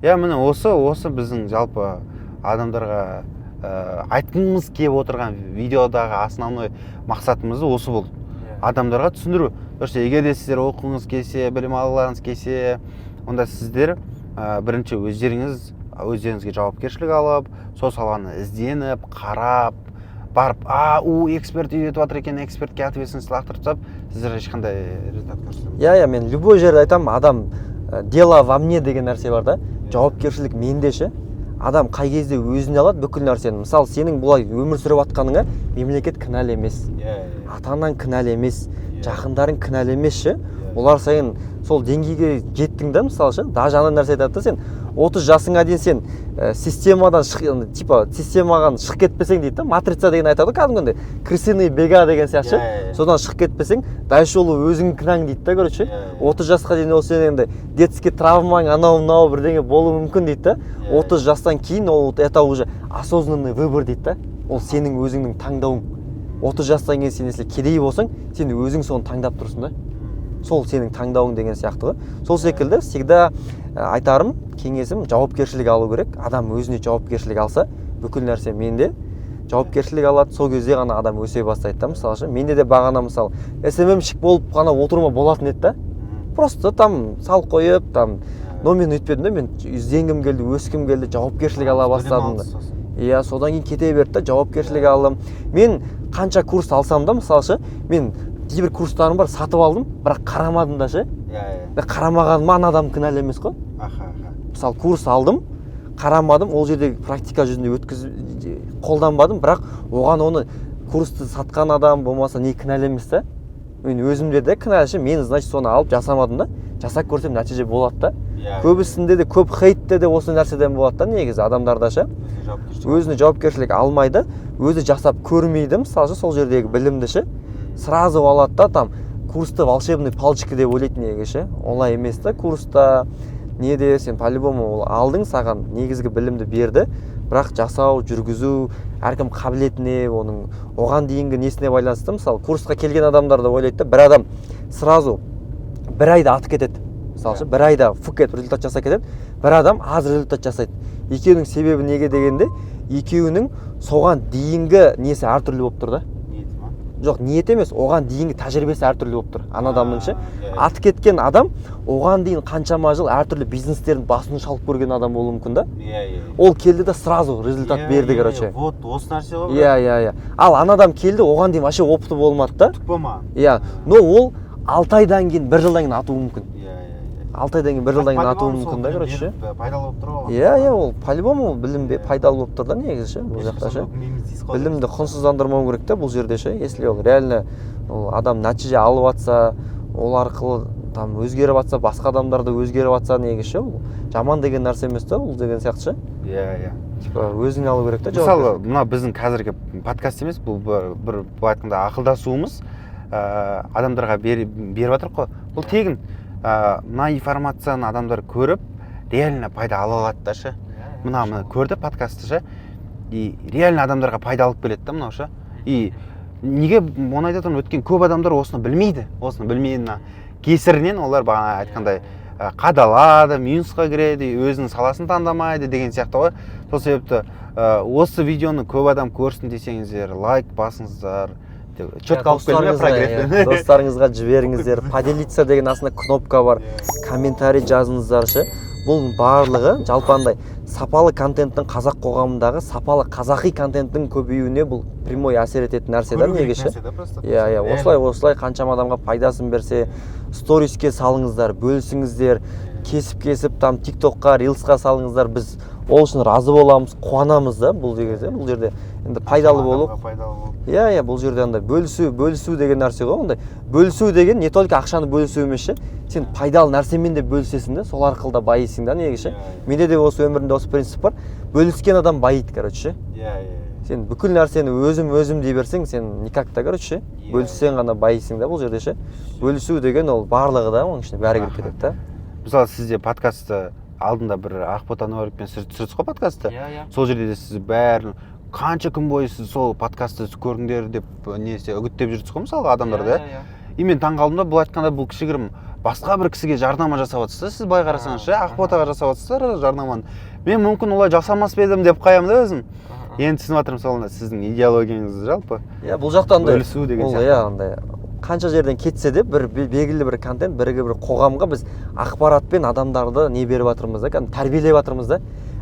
Иә, міне осы біздің жалпы адамдарға айтқымыз келіп отырған видеодағы основной мақсатымыз осы болды. Адамдарға түсіндіру. Дұрыс, егер де сіздер оқуыңыз келсе, білім алуларыңыз келсе, онда сіздер бірінші өздеріңізге жауапкершілік алып, сол саланы ізденіп, қарап, барып, эксперт үйретіп жатыр екен, экспертке ответственность лақтырып, сіздер ешқандай результат көрсетеміз. Иә, мен любой жерде айтамын, адам дело во мне деген нәрсе бар да, жауапкершілік менде ше. Адам қай кезде өзіне алады бүкіл нәрсені. Мысалы, сенің бұлай өмір сүріп атқаныңа мемлекет кінәлі емес, ата-анаң кінәлі емес, жақындарың кінәлі емес ше. Олар сайын сол деңгейге жеттің да, мысалы ше. Даже ана нәрсе айтады да, сен 30 жасыңа дейін сен системадан шығып кетпесең дейді да, матрица деген айтады кәдімгідей, крысиный бега деген сияқты ше. Содан шығып кетпесең, дальше ол өзің кінәң дейді да, короче. 30 жасқа дейін ол сен енді детский травмаң анау бірдеңе болуы мүмкін дейді да. 30 жастан кейін ол это уже осознанный выбор дейді да. Ол сенің өзіңнің таңдауың. 30 жастан кейін сен если кедей болсаң, сен өзің соны таңдап тұрсың да. Сол сенің таңдауың деген сияқты ғой. Сол секілді всегда айтарым, кеңесім жауапкершілік алу керек. Адам өзіне жауапкершілік алса, бүкіл нәрсе менде. Жауапкершілік алады, сол кезде ғана адам өсе бастайды да, мысалы ше. Менде де бағана мысалы SMM-шік болып ғана отыруыма болатын еді да. Просто там сал қойып, там, но мен өйтпедім да, мен ізденгім келді, өскім келді, жауапкершілік ала бастадым да. Иә, содан кейін кете берді да, жауапкершілік алдым. Мен қанша курс алсам да, мысалы ше, мен кейбір курстарым бар, сатып алдым, бірақ қарамадым да ше. Қарамағаныма ана адам кінәлі емес қой. Мысалы, курс алдым, қарамадым, ол жерде практика жүзінде қолданбадым, бірақ оған оны курсты сатқан адам болмаса не кінәлі емес та. Мен өзімде де кінәлі ше, мен значит соны алып жасамадым да. Жасап көрсем нәтиже болады да. көбісінде де көп хейтте де осы нәрседен болады да негізі адамдарда ше өзіне жауапкершілік алмайды, өзі жасап көрмейді, мысалы сол жердегі білімді ше сразу алады да там курсты волшебный палочка деп ойлайды неге ше, олай емес та. Курста неде сен по-любому алдың, саған негізгі білімді берді, бірақ жасау, жүргізу әркім қабілетіне, оның оған дейінгі несіне байланысты. Мысалы курсқа келген адамдар да ойлайды да, бір адам сразу бір айда атып кетеді, мысалы бір айда фук етіп результат жасап кетеді, бір адам аз результат жасайды. Екеуінің себебі неге дегенде, екеуінің соған дейінгі несі әртүрлі болып тұр да. Жоқ, ниет емес, оған дейінгі тәжірибесі әртүрлі болып тұр. Ана адамның ше аты кеткен адам оған дейін қаншама жыл әртүрлі бизнестердің басын шалып көрген адам болуы мүмкін да. Ол келді да сразу результат берді, короче. Вот осы нәрсе ғой. Иә. Ал ана адам келді, оған дейін вообще опыты болмады да. Тупома. Иә, но ол 6 айдан кейін 1 жылдан кейін атуы мүмкін. 6 айдан кейін 1 жылдан кейін атуы мүмкін да, короче. Пайдалы болып тұр ғой. Иә, ол по-любому білім пайдалы болып тұр да негізі ше, бұл жақта ше. Білімді құнсыздандырмау керек та бұл жерде ше. Если ол реально адам нәтиже алып жатса, ол арқылы там өзгеріп жатса, басқа адамдар да өзгеріп жатса негізі ше, ол жаман деген нәрсе емес та, бұл деген сияқты ше. Иә. Типа өзің алу керек та. Мысалы, мына біздің қазіргі подкаст емес, бұл бір айтқанда ақылдасуымыз адамдарға беріп жатыр қой. Бұл тегін мына информацияны адамдар көріп, реально пайда ала алады да ше. Мына көрді подкастты ше. И реально адамдарға пайда алып келеді да мынау ше. И неге оны айтатын өткен көп адамдар осыны білмейді. Осыны білмейді кесірінен олар бағана айтқандай қадалады, минусқа кіреді, өзінің саласын таңдамайды деген сияқты ғой. Сол себепті осы видеоны көп адам көрсін десеңіздер, лайк басыңыздар. Четко алып келме прогресс. Достарыңызға жіберіңіздер. Поделиться деген астында кнопка бар. Комментарий жазыңыздар ше. Бұл барлығы жалпандай сапалы контенттің қазақ қоғамындағы сапалы қазақи контенттің көбеюіне бұл прямой әсер ететін нәрсе да неге ше. Иә, осылай қаншама адамға пайдасын берсе, сториске салыңыздар, бөлісіңіздер, кесіп там TikTokқа, Reelsқа салыңыздар. Біз ол үшін разы боламыз, қуанамыз да бұл дегенде. Бұл жерде енді пайдалы болу. Иә, бұл жерде андай бөлісу деген нәрсе ғой. Ондай бөлісу деген не только ақшаны бөлісу емес ше. Сен пайдалы нәрсемен де бөлісесің де, сол арқылы да байисың да неге ше. Менде де осы өмірімде осы принцип бар. Бөліскен адам байиды, короче. Сен бүкіл нәрсені өзім дей берсең, сен никак та, короче, бөліссең ғана байисың да бұл жерде ше. Бөлісу деген ол барлығы да оның ішіне бәрі кіріп кетеді да. Мысалы сізде подкастты алдында бір Ақботан Өрікпен түсірдіңіз ғой подкастты. Сол жерде де сіз бәрін қанша күн бойы сіз сол подкастты көріңдер деп несе үгіттеп жүрсіз ғой мысалы адамдарды. И мен таңғалдым да, бұл айтқанда бұл кішігірім басқа бір кісіге жарнама жасап жатсыз. Сіз бай қарасаңыз ше, Ақботаға жасап жатсыздар жарнаманы. Мен мүмкін олай жасамас па едім деп қоямын да өзім. Енді түсініп жатырмын сол сіздің идеологияңызды жалпы. Иә, бұл жақта андай бөлісу деген сияқты. Иә, андай қанша жерден кетсе де бір белгілі бір контент, бір қоғамға біз ақпаратпен адамдарды не беріп жатырмыз да, тәрбиелеп жатырмыз да.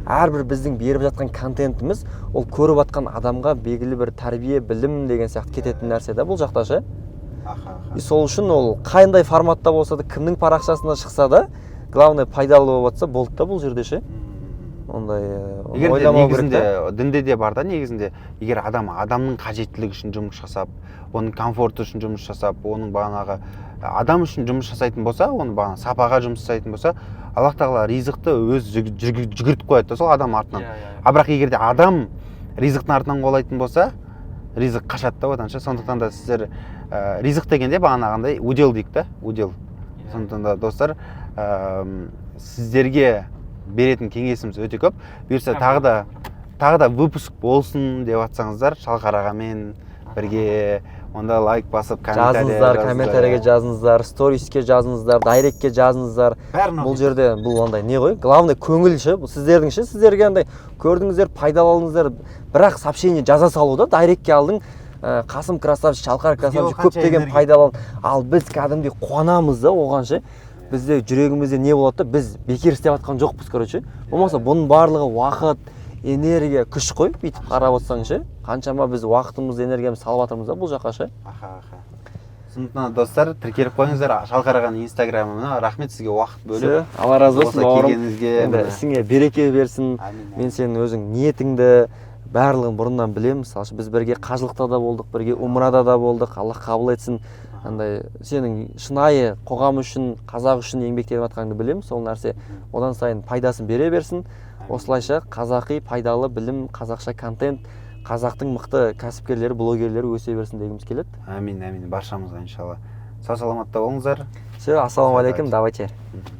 Әрбір біздің беріп жатқан контентіміз ол көріп жатқан адамға белгілі бір тәрбие, білім деген сияқты кететін нәрсе да бұл жақта ше. И сол үшін ол қандай форматта болса да, кімнің парақшасына шықса да, главное пайдалы болып жатса болды да бұл жерде ше. Ондай ойламау керек та. Дінде де бар да негізінде, егер адамның қажеттілігі үшін жұмыс жасап, оның комфорты үшін жұмыс жасап, оның бағанағы адам үшін жұмыс жасайтын болса, оны бағана сапаға жұмыс жасайтын болса, Аллах тағала ризықты өз жүгіртіп қояды да сол адам артынан. Бірақ егер де адам ризықтың артынан қолайтын болса, ризық қашады да одан ше. Сондықтан да сіздер ризық дегенде бағанағындай удел дейік та, удел. Сондықтан да достар, сіздерге беретін кеңесіміз өте көп. Бұйырса тағы да выпуск болсын деп жатсаңыздар, Шалқар ағамен бірге онда лайк басып, комментарийге жазыңыздар, сториске жазыңыздар, дайректке жазыңыздар. Бұл жерде бұл андай не ғой? Главное көңіл ше, бұл сіздердің ше, сіздерге андай көрдіңіздер, пайдаландыңыздар, бірақ сообщение жаза салу да, дайректке алдың. Қасым красавчик, Шалқар красавчик көптеген пайдалан. Ал біз кәдімгідей қуанамыз да оған ше. Бізде жүрегімізде не болады да, біз бекер істеп жатқан жоқпыз, короче. Болмаса бұның барлығы уақыт, энергия, күш қой, бүйтіп қарап отырсаң ше. Қаншама біз уақытымызды, энергиямызды салып жатырмыз да бұл жаққа ше. Сондықтан достар, тіркеліп қойыңыздар Шалқар ағаның инстаграмына. Рахмет сізге уақыт бөліп. Алла разы болсын бауырым. Енді ісіңе береке берсін. Мен сенің өзің ниетіңді барлығын бұрыннан білемін. Мысалы біз бірге қажылықта да болдық, бірге умрада да болдық. Аллах қабыл етсін. андай сенің шынайы қоғам үшін қазақ үшін еңбектеніп жатқаныңды білемін. Сол нәрсе одан сайын пайдасын бере берсін. Осылайша қазақи пайдалы білім, қазақша контент, қазақтың мықты кәсіпкерлері, блогерлері өсе берсін дегіміз келеді. Амин, амин, баршамызға иншалла. Сау саламатта болыңыздар. Все, ассалаумағалейкум, давайте. Мхм.